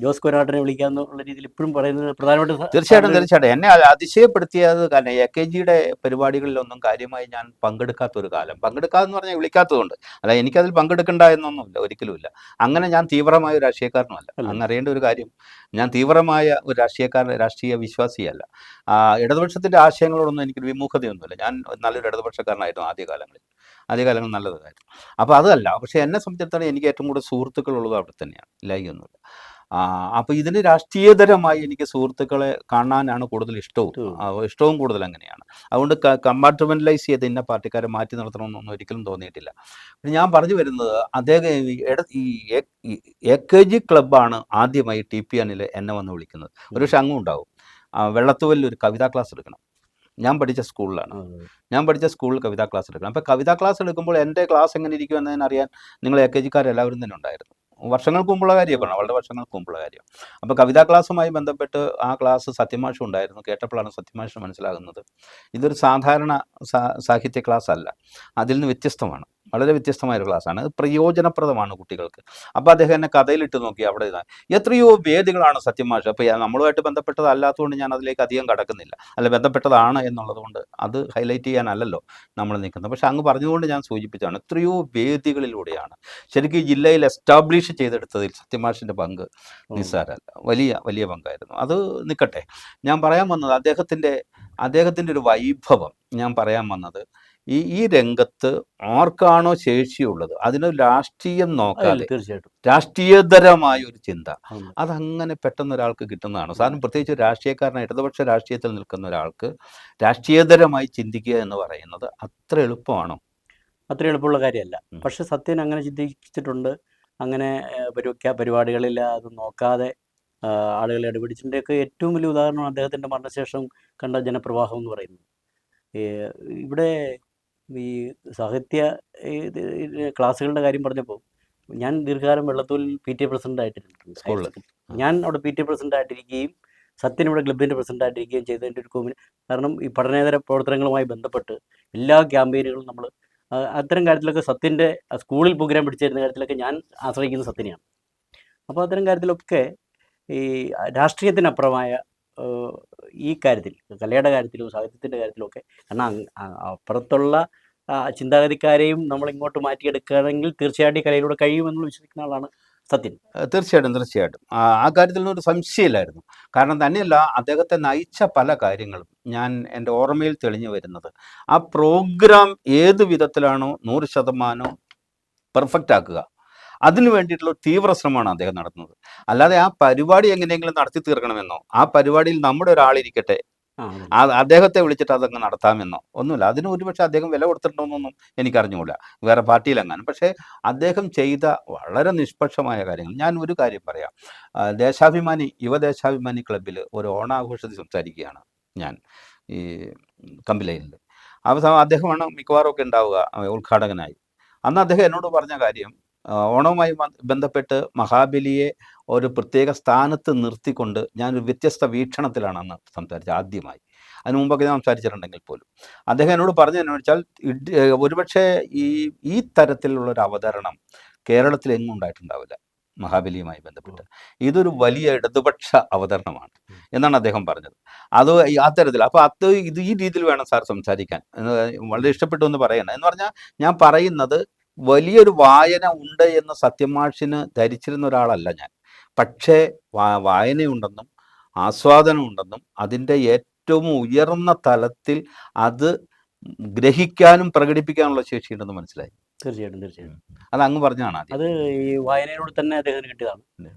ജോസ് കൊരാട്ടിനെ വിളിക്കാന്നുള്ള രീതിയിൽ ഇപ്പോഴും പറയുന്നത് പ്രധാനമായിട്ടും. തീർച്ചയായിട്ടും എന്നെ അതിശയപ്പെടുത്തിയത് കാരണം AKGയുടെ പരിപാടികളിലൊന്നും കാര്യമായി ഞാൻ പങ്കെടുക്കാത്തൊരു കാലം. പങ്കെടുക്കാതെന്ന് പറഞ്ഞാൽ വിളിക്കാത്തതുകൊണ്ട് അല്ല, എനിക്കതിൽ പങ്കെടുക്കണ്ട എന്നൊന്നുമില്ല, ഒരിക്കലുമില്ല. അങ്ങനെ ഞാൻ തീവ്രമായ ഒരു രാഷ്ട്രീയക്കാരനുമല്ല. അങ്ങ് അറിയേണ്ട ഒരു കാര്യം, ഞാൻ തീവ്രമായ ഒരു രാഷ്ട്രീയ വിശ്വാസിയല്ല. ഇടതുപക്ഷത്തിൻ്റെ ആശയങ്ങളോടൊന്നും എനിക്കൊരു വിമുഖതയൊന്നുമില്ല. ഞാൻ നല്ലൊരു ഇടതുപക്ഷക്കാരനായിരുന്നു ആദ്യകാലങ്ങളിൽ നല്ലതായിരുന്നു. അപ്പോൾ അതല്ല, പക്ഷേ എന്നെ സംബന്ധിച്ചിടത്തോളം എനിക്ക് ഏറ്റവും കൂടുതൽ സുഹൃത്തുക്കളുള്ളത് അവിടെ തന്നെയാണ്, ഇല്ലായൊന്നുമില്ല. അപ്പോൾ ഇതിന് രാഷ്ട്രീയതരമായി എനിക്ക് സുഹൃത്തുക്കളെ കാണാനാണ് കൂടുതൽ ഇഷ്ടവും കൂടുതൽ അങ്ങനെയാണ്. അതുകൊണ്ട് കമ്പാർട്ട്മെൻ്റലൈസ് ചെയ്ത് ഇന്ന പാർട്ടിക്കാരെ മാറ്റി നിർത്തണമെന്നൊന്നും ഒരിക്കലും തോന്നിയിട്ടില്ല. ഞാൻ പറഞ്ഞു വരുന്നത്, അദ്ദേഹം ഈ AKG ക്ലബ്ബാണ് ആദ്യമായി TPNൽ എന്നെ വന്ന് വിളിക്കുന്നത്. ഒരു ഷങ്ങും ഉണ്ടാവും. വെള്ളത്തുവലിൽ ഒരു കവിതാ ക്ലാസ് എടുക്കണം. ഞാൻ പഠിച്ച സ്കൂളിലാണ്. സ്കൂളിൽ കവിതാ ക്ലാസ് എടുക്കണം. അപ്പോൾ കവിതാ ക്ലാസ് എടുക്കുമ്പോൾ എൻ്റെ ക്ലാസ് എങ്ങനെ ഇരിക്കും എന്നതിനറിയാൻ നിങ്ങൾ AKGക്കാരെല്ലാവരും തന്നെ ഉണ്ടായിരുന്നു. വർഷങ്ങൾക്ക് മുമ്പുള്ള കാര്യമാണ്, വളരെ വർഷങ്ങൾക്ക് മുമ്പുള്ള കാര്യം. അപ്പോൾ കവിതാ ക്ലാസ്സുമായി ബന്ധപ്പെട്ട് ആ ക്ലാസ് സത്യമാഷ് ഉണ്ടായിരുന്നു. കേട്ടപ്പോഴാണ് സത്യമാഷ് മനസ്സിലാകുന്നത് ഇതൊരു സാധാരണ സാഹിത്യ ക്ലാസ് അല്ല, അതിൽ നിന്ന് വ്യത്യസ്തമാണ്, വളരെ വ്യത്യസ്തമായൊരു ക്ലാസ്സാണ്. അത് പ്രയോജനപ്രദമാണ് കുട്ടികൾക്ക്. അപ്പോൾ അദ്ദേഹം എന്നെ കഥയിലിട്ട് നോക്കി. അവിടെ എത്രയോ വേദികളാണ് സത്യമാഷ്. അപ്പോൾ നമ്മളുമായിട്ട് ബന്ധപ്പെട്ടതല്ലാത്തതുകൊണ്ട് ഞാൻ അതിലേക്ക് അധികം കടക്കുന്നില്ല. ബന്ധപ്പെട്ടതാണ് എന്നുള്ളത് കൊണ്ട് അത് ഹൈലൈറ്റ് ചെയ്യാനല്ലല്ലോ നമ്മൾ നിൽക്കുന്നത്. പക്ഷെ അങ്ങ് പറഞ്ഞതുകൊണ്ട് ഞാൻ സൂചിപ്പിച്ചതാണ്, എത്രയോ വേദികളിലൂടെയാണ് ശരിക്കും ഈ ജില്ലയിൽ എസ്റ്റാബ്ലിഷ് ചെയ്തെടുത്തതിൽ സത്യമാഷിൻ്റെ പങ്ക് നിസ്സാരമല്ല, വലിയ പങ്കായിരുന്നു. അത് നിൽക്കട്ടെ. ഞാൻ പറയാൻ വന്നത് അദ്ദേഹത്തിൻ്റെ ഒരു വൈഭവം. ഞാൻ പറയാൻ വന്നത് ഈ രംഗത്ത് ആർക്കാണോ ശേഷിയുള്ളത് അതിനൊരു രാഷ്ട്രീയം നോക്കാതെ തീർച്ചയായിട്ടും രാഷ്ട്രീയതരമായ ഒരു ചിന്ത അതങ്ങനെ പെട്ടെന്ന് ഒരാൾക്ക് കിട്ടുന്നതാണ്. സാധാരണ പ്രത്യേകിച്ച് രാഷ്ട്രീയക്കാരനായി ഇടതുപക്ഷ രാഷ്ട്രീയത്തിൽ നിൽക്കുന്ന ഒരാൾക്ക് രാഷ്ട്രീയതരമായി ചിന്തിക്കുക എന്ന് പറയുന്നത് അത്ര എളുപ്പമാണോ? അത്ര എളുപ്പമുള്ള കാര്യമല്ല. പക്ഷെ സത്യൻ അങ്ങനെ ചിന്തിച്ചിട്ടുണ്ട്. അങ്ങനെ പരിപാടികളിൽ അത് നോക്കാതെ ആളുകളെ ഇടപിടിച്ചിൻ്റെയൊക്കെ ഏറ്റവും വലിയ ഉദാഹരണം അദ്ദേഹത്തിൻ്റെ മരണശേഷം കണ്ട ജനപ്രവാഹം എന്ന് പറയുന്നത്. ഇവിടെ ഈ സാഹിത്യ ക്ലാസ്സുകളുടെ കാര്യം പറഞ്ഞപ്പോൾ ഞാൻ ദീർഘകാലം വെള്ളത്തൂരിൽ PTA പ്രസിഡന്റ് ആയിട്ടിരുന്നിട്ടുണ്ട്. ഞാൻ അവിടെ PTA പ്രസിഡന്റ് ആയിട്ടിരിക്കുകയും സത്യൻ ഇവിടെ ക്ലബിൻ്റെ പ്രസിഡന്റ് ആയിട്ടിരിക്കുകയും ചെയ്തതിൻ്റെ ഒരു കാരണം ഈ പഠനേതര പ്രവർത്തനങ്ങളുമായി ബന്ധപ്പെട്ട് എല്ലാ ക്യാമ്പയിനുകളും നമ്മൾ അത്തരം കാര്യത്തിലൊക്കെ സത്യൻ്റെ സ്കൂളിൽ പ്രോഗ്രാം പിടിച്ചിരുന്ന കാര്യത്തിലൊക്കെ ഞാൻ ആശ്രയിക്കുന്ന സത്യനെയാണ്. അപ്പോൾ അത്തരം കാര്യത്തിലൊക്കെ ഈ രാഷ്ട്രീയത്തിനപ്പുറമായ ഈ കാര്യത്തിൽ, കലയുടെ കാര്യത്തിലും സാഹിത്യത്തിൻ്റെ കാര്യത്തിലുമൊക്കെ, കാരണം അപ്പുറത്തുള്ള ചിന്താഗതിക്കാരെയും നമ്മൾ ഇങ്ങോട്ട് മാറ്റിയെടുക്കുകയാണെങ്കിൽ തീർച്ചയായിട്ടും ഈ കലയിലൂടെ കഴിയുമെന്ന് വിശ്വസിക്കുന്ന ആളാണ് സത്യൻ. തീർച്ചയായിട്ടും ആ കാര്യത്തിലൊന്നും ഒരു സംശയമില്ലായിരുന്നു. കാരണം തന്നെയല്ല, അദ്ദേഹത്തെ നയിച്ച പല കാര്യങ്ങളും എൻ്റെ ഓർമ്മയിൽ തെളിഞ്ഞു വരുന്നത് ആ പ്രോഗ്രാം ഏത് വിധത്തിലാണോ 100% പെർഫെക്റ്റ് ആക്കുക, അതിനു വേണ്ടിയിട്ടുള്ള തീവ്ര ശ്രമമാണ് അദ്ദേഹം നടത്തുന്നത്. അല്ലാതെ ആ പരിപാടി എങ്ങനെയെങ്കിലും നടത്തി തീർക്കണമെന്നോ ആ പരിപാടിയിൽ നമ്മുടെ ഒരാളിരിക്കട്ടെ അദ്ദേഹത്തെ വിളിച്ചിട്ട് അതങ്ങ് നടത്താമെന്നോ ഒന്നുമില്ല. അതിന് ഒരുപക്ഷെ അദ്ദേഹം വില കൊടുത്തിട്ടുണ്ടോന്നൊന്നും എനിക്കറിഞ്ഞുകൂടാ, വേറെ പാർട്ടിയിലെങ്ങാനും. പക്ഷേ അദ്ദേഹം ചെയ്ത വളരെ നിഷ്പക്ഷമായ കാര്യങ്ങൾ. ഞാൻ ഒരു കാര്യം പറയാം. യുവദേശാഭിമാനി ക്ലബ്ബിൽ ഒരു ഓണാഘോഷത്തിൽ സംസാരിക്കുകയാണ് ഞാൻ ഈ കമ്പിലൈനിൽ. അവസാനം അദ്ദേഹമാണ് മിക്കവാറും ഒക്കെ ഉണ്ടാവുക ഉദ്ഘാടകനായി. അന്ന് അദ്ദേഹം എന്നോട് പറഞ്ഞ കാര്യം, ഓണവുമായി ബന്ധപ്പെട്ട് മഹാബലിയെ ഒരു പ്രത്യേക സ്ഥാനത്ത് നിർത്തിക്കൊണ്ട് ഞാനൊരു വ്യത്യസ്ത വീക്ഷണത്തിലാണ് അന്ന് സംസാരിച്ചത് ആദ്യമായി. അതിന് മുമ്പൊക്കെ ഞാൻ സംസാരിച്ചിട്ടുണ്ടെങ്കിൽ പോലും അദ്ദേഹം എന്നോട് പറഞ്ഞതെന്ന് വെച്ചാൽ, ഒരുപക്ഷെ ഈ തരത്തിലുള്ളൊരു അവതരണം കേരളത്തിൽ എങ്ങും ഉണ്ടായിട്ടുണ്ടാവില്ല മഹാബലിയുമായി ബന്ധപ്പെട്ട്. ഇതൊരു വലിയ ഇടതുപക്ഷ അവതരണമാണ് എന്നാണ് അദ്ദേഹം പറഞ്ഞത്. അത് ആ തരത്തിൽ. അപ്പോൾ ഈ രീതിയിൽ വേണം സാർ സംസാരിക്കാൻ. വളരെ ഇഷ്ടപ്പെട്ടു എന്ന് പറയണം. എന്ന് പറഞ്ഞാൽ ഞാൻ പറയുന്നത് വലിയൊരു വായന ഉണ്ട് എന്ന് സത്യമാഷിന് ധരിച്ചിരുന്ന ഒരാളല്ല ഞാൻ. പക്ഷേ വായനയുണ്ടെന്നും ആസ്വാദനമുണ്ടെന്നും അതിൻ്റെ ഏറ്റവും ഉയർന്ന തലത്തിൽ അത് ഗ്രഹിക്കാനും പ്രകടിപ്പിക്കാനുള്ള ശേഷിയുണ്ടെന്ന് മനസ്സിലായി. തീർച്ചയായിട്ടും തീർച്ചയായിട്ടും. അത് അങ്ങ് പറഞ്ഞതാണ് ആദ്യം. അത് ഈ വായനയിലൂടെ തന്നെ അദ്ദേഹത്തിന് കിട്ടിയതാണ്.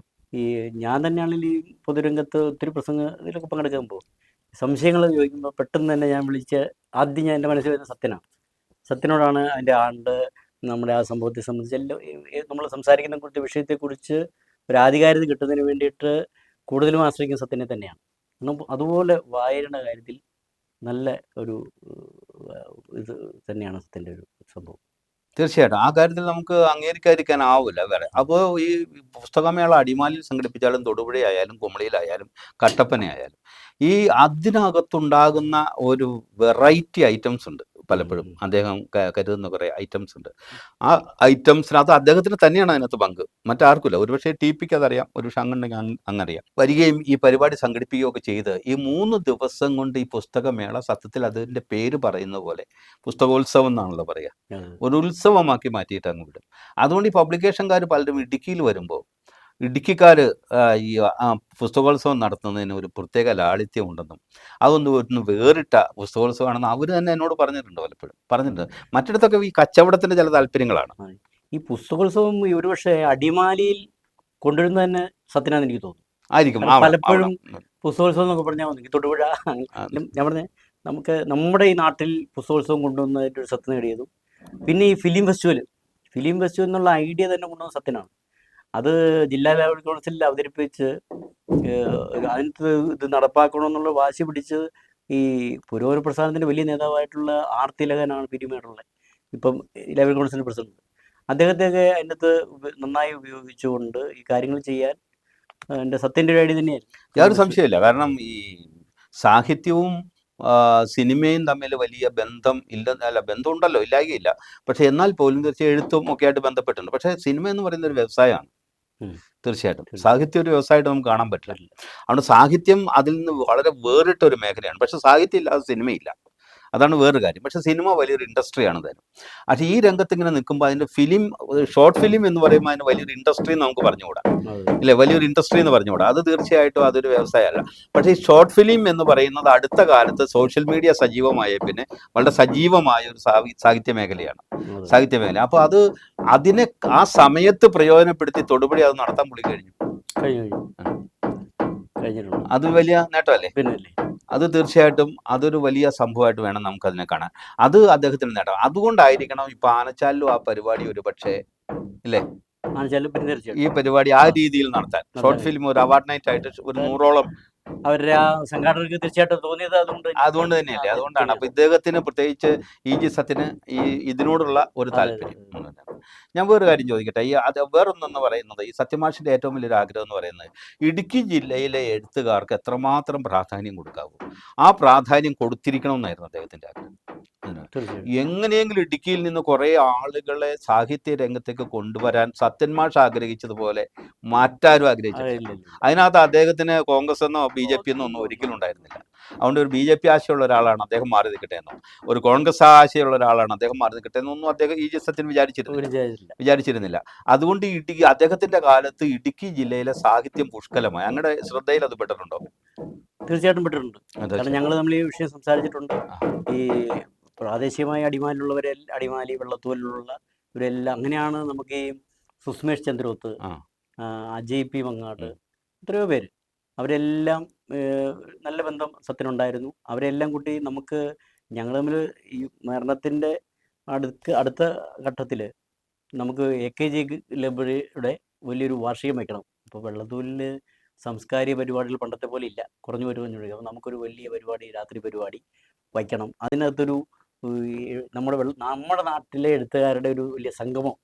ഈ ഞാൻ തന്നെയാണെങ്കിൽ ഈ പൊതുരംഗത്ത് ഒത്തിരി ഇതിലൊക്കെ പങ്കെടുക്കുമ്പോൾ സംശയങ്ങൾ ചോദിക്കുമ്പോൾ പെട്ടെന്ന് തന്നെ ഞാൻ ആദ്യം ഞാൻ എൻ്റെ മനസ്സിൽ വരുന്ന സത്യനാണ്. സത്യനോടാണ് അതിൻ്റെ നമ്മുടെ ആ സംഭവത്തെ സംബന്ധിച്ച് എല്ലാം നമ്മൾ സംസാരിക്കുന്ന കുറിച്ച് വിഷയത്തെക്കുറിച്ച് ഒരു ആധികാരികത കിട്ടുന്നതിന് വേണ്ടിയിട്ട് കൂടുതലും ആശ്രയിക്കുന്ന സത്യനെ തന്നെയാണ്. അതുപോലെ വായനയുടെ കാര്യത്തിൽ നല്ല ഒരു ഇത് തന്നെയാണ് സത്യൻ്റെ ഒരു സംഭവം. തീർച്ചയായിട്ടും ആ കാര്യത്തിൽ നമുക്ക് അംഗീകരിക്കാതിരിക്കാനാവില്ല വേറെ. അപ്പോൾ ഈ പുസ്തകമേള അടിമാലിയിൽ സംഘടിപ്പിച്ചാലും തൊടുപുഴയായാലും കുമളിയിലായാലും കട്ടപ്പനയായാലും ഈ അതിനകത്തുണ്ടാകുന്ന ഒരു വെറൈറ്റി ഐറ്റംസ് ഉണ്ട്. പലപ്പോഴും അദ്ദേഹം കരുതുന്ന കുറേ ഐറ്റംസ് ഉണ്ട്. ആ ഐറ്റംസിനകത്ത് അദ്ദേഹത്തിന് തന്നെയാണ് അതിനകത്ത് പങ്ക്, മറ്റാർക്കില്ല. ഒരുപക്ഷെ ടി.പിക്ക് അതറിയാം, ഒരുപക്ഷെ അങ്ങുണ്ടെങ്കിൽ അങ്ങറിയാം. വരികയും ഈ പരിപാടി സംഘടിപ്പിക്കുകയൊക്കെ ചെയ്ത് ഈ 3 ദിവസം കൊണ്ട് ഈ പുസ്തകമേള സത്യത്തിൽ അതിൻ്റെ പേര് പറയുന്ന പോലെ പുസ്തകോത്സവം എന്നാണല്ലോ പറയുക, ഒരു ഉത്സവമാക്കി മാറ്റിയിട്ട് അങ്ങ് വിടും. അതുകൊണ്ട് ഈ പബ്ലിക്കേഷൻകാർ പലരും ഇടുക്കിയിൽ വരുമ്പോൾ ഇടുക്കിക്കാർ ഈ പുസ്തകോത്സവം നടത്തുന്നതിന് ഒരു പ്രത്യേക ലാളിത്യം ഉണ്ടെന്നും അതൊന്ന് വേറിട്ട പുസ്തകോത്സവമാണെന്ന് അവർ തന്നെ എന്നോട് പറഞ്ഞിട്ടുണ്ട്, പലപ്പോഴും പറഞ്ഞിട്ടുണ്ട്. മറ്റിടത്തൊക്കെ ഈ കച്ചവടത്തിൻ്റെ ചില താല്പര്യങ്ങളാണ്. ഈ പുസ്തകോത്സവം ഒരുപക്ഷെ അടിമാലിയിൽ കൊണ്ടുവരുന്നത് തന്നെ സത്യനാന്ന് എനിക്ക് തോന്നുന്നു. ആയിരിക്കും പലപ്പോഴും പുസ്തകോത്സവം എന്നൊക്കെ പറഞ്ഞാൽ എനിക്ക് തൊടുപുഴ ഞാൻ പറഞ്ഞ നമ്മുടെ ഈ നാട്ടിൽ പുസ്തകോത്സവം കൊണ്ടുവന്നതിൻ്റെ ഒരു സത്യം നേടിയതും പിന്നെ ഈ ഫിലിം ഫെസ്റ്റിവൽ എന്നുള്ള ഐഡിയ തന്നെ കൊണ്ടുവന്ന സത്യനാണ്. അത് ജില്ലാ ലൈബ്രറി കൗൺസിലിൽ അവതരിപ്പിച്ച് അതിനകത്ത് ഇത് നടപ്പാക്കണമെന്നുള്ള വാശി പിടിച്ച് ഈ പുരോഗമന പ്രസ്ഥാനത്തിൻ്റെ വലിയ നേതാവായിട്ടുള്ള ആർ തിലകനാണ് പിരിമേടുള്ളത്, ഇപ്പം ലൈബ്രറി കൗൺസിൽ പ്രസിഡന്റ്. അദ്ദേഹത്തെയൊക്കെ അതിനകത്ത് നന്നായി ഉപയോഗിച്ചുകൊണ്ട് ഈ കാര്യങ്ങൾ ചെയ്യാൻ എൻ്റെ സത്യൻ്റെ ഒരു ഐഡിയ തന്നെയായിരുന്നു. യാതൊരു സംശയമില്ല. കാരണം ഈ സാഹിത്യവും സിനിമയും തമ്മിൽ വലിയ ബന്ധമുണ്ടല്ലോ, ഇല്ലായികയില്ല. പക്ഷെ എന്നാൽ പോലും തീർച്ചയായും എഴുത്തും ഒക്കെ ആയിട്ട് ബന്ധപ്പെട്ടിട്ടുണ്ട്. പക്ഷേ സിനിമ എന്ന് പറയുന്ന ഒരു വ്യവസായമാണ്. തീർച്ചയായിട്ടും സാഹിത്യം ഒരു വ്യവസായമായിട്ട് നമുക്ക് കാണാൻ പറ്റില്ല. അതുകൊണ്ട് സാഹിത്യം അതിൽ നിന്ന് വളരെ വേറിട്ട ഒരു മേഖലയാണ്. പക്ഷെ സാഹിത്യം ഇല്ലാതെ സിനിമയില്ല, അതാണ് വേറൊരു കാര്യം. പക്ഷേ സിനിമ വലിയൊരു ഇൻഡസ്ട്രിയാണ് തന്നെ. പക്ഷേ ഈ രംഗത്ത് ഇങ്ങനെ നിൽക്കുമ്പോൾ അതിൻ്റെ ഷോർട്ട് ഫിലിം എന്ന് പറയുമ്പോൾ അതിന് വലിയൊരു ഇൻഡസ്ട്രി എന്ന് നമുക്ക് പറഞ്ഞുകൂടാ, ഇല്ലേ? വലിയൊരു ഇൻഡസ്ട്രി എന്ന് പറഞ്ഞുകൂടാ. അത് തീർച്ചയായിട്ടും അതൊരു വ്യവസായമല്ല. പക്ഷേ ഈ ഷോർട്ട് ഫിലിം എന്ന് പറയുന്നത് അടുത്ത കാലത്ത് സോഷ്യൽ മീഡിയ സജീവമായ പിന്നെ വളരെ സജീവമായ ഒരു സാഹിത്യ മേഖലയാണ്. അപ്പോൾ അതിനെ ആ സമയത്ത് പ്രയോജനപ്പെടുത്തി തൊടുപുഴ അത് നടത്താൻ പുള്ളി കഴിഞ്ഞു. അത് വലിയ നേട്ടമല്ലേ? അത് തീർച്ചയായിട്ടും അതൊരു വലിയ സംഭവമായിട്ട് വേണം നമുക്കതിനെ കാണാൻ. അത് അദ്ദേഹത്തിന് നേട്ടം. അതുകൊണ്ടായിരിക്കണം ഇപ്പൊ ആനച്ചാലിലും ആ പരിപാടി ഒരു പക്ഷേ, ഇല്ലേ, ഈ പരിപാടി ആ രീതിയിൽ നടത്താൻ ഷോർട്ട് ഫിലിം ഒരു അവാർഡ് നൈറ്റ് ആയിട്ട് ഒരു 100ഓളം അവരുടെ ആ സംഘാടകർക്ക് തീർച്ചയായിട്ടും തോന്നിയത് അതുകൊണ്ട് തന്നെയല്ലേ. അതുകൊണ്ടാണ്. അപ്പൊ ഇദ്ദേഹത്തിന് പ്രത്യേകിച്ച് ഇ.ജി. സത്യന് ഇതിനോടുള്ള ഒരു താല്പര്യം. ഞാൻ വേറൊരു കാര്യം ചോദിക്കട്ടെ. വേറൊന്നെന്ന് പറയുന്നത് ഈ സത്യമാഷിന്റെ ഏറ്റവും വലിയൊരു ആഗ്രഹം എന്ന് പറയുന്നത് ഇടുക്കി ജില്ലയിലെ എഴുത്തുകാർക്ക് എത്രമാത്രം പ്രാധാന്യം കൊടുക്കാവൂ ആ പ്രാധാന്യം കൊടുത്തിരിക്കണമെന്നായിരുന്നു അദ്ദേഹത്തിന്റെ ആഗ്രഹം. എങ്ങനെയെങ്കിലും ഇടുക്കിയിൽ നിന്ന് കുറെ ആളുകളെ സാഹിത്യ രംഗത്തേക്ക് കൊണ്ടുവരാൻ സത്യന്മാഷ് ആഗ്രഹിച്ചതുപോലെ മാറ്റാരും ആഗ്രഹിച്ചിട്ടില്ല. അതിനകത്ത് അദ്ദേഹത്തിന് കോൺഗ്രസ് എന്നോ BJP എന്നോ ഒന്നും ഒരിക്കലും ഉണ്ടായിരുന്നില്ല. അതുകൊണ്ട് ഒരു BJP ആശയമുള്ള ഒരാളാണ് അദ്ദേഹം മാറി നിൽക്കട്ടെ എന്നോ ഒരു കോൺഗ്രസ് ആശയമുള്ള ഒരാളാണ് അദ്ദേഹം മാറി നിൽക്കട്ടെ എന്നൊന്നും അദ്ദേഹം ഇ.ജി. സത്യൻ വിചാരിച്ചിരുന്നില്ല. അതുകൊണ്ട് അദ്ദേഹത്തിന്റെ കാലത്ത് ഇടുക്കി ജില്ലയിലെ സാഹിത്യം പുഷ്കലമായി. അങ്ങയുടെ ശ്രദ്ധയിൽ അത് പെട്ടിട്ടുണ്ടോ? തീർച്ചയായിട്ടും പെട്ടിട്ടുണ്ട്. കാരണം ഞങ്ങൾ നമ്മൾ ഈ വിഷയം സംസാരിച്ചിട്ടുണ്ട്. ഈ പ്രാദേശികമായ അടിമാലി വെള്ളത്തൂരിലുള്ള ഇവരെല്ലാം അങ്ങനെയാണ്. നമുക്ക് ഈ സുസ്മേഷ് ചന്ദ്രോത്ത്, അജയ് പി മങ്ങാട്, എത്രയോ പേര്, അവരെല്ലാം നല്ല ബന്ധം സത്യനുണ്ടായിരുന്നു. അവരെല്ലാം കൂട്ടി ഞങ്ങൾ തമ്മിൽ ഈ മരണത്തിൻ്റെ അടുത്ത ഘട്ടത്തിൽ നമുക്ക് AKG ലൈബ്രറിയുടെ വലിയൊരു വാർഷികം വയ്ക്കണം. ഇപ്പോൾ വെള്ളത്തൂരിൽ സാംസ്കാരിക പരിപാടികൾ പണ്ടത്തെ പോലെ ഇല്ല, കുറഞ്ഞു വരുമെന്ന്. അപ്പോൾ നമുക്കൊരു വലിയ പരിപാടി, രാത്രി പരിപാടി വയ്ക്കണം. അതിനകത്തൊരു നമ്മുടെ നാട്ടിലെ എഴുത്തുകാരുടെ ഒരു വലിയ സംഗമം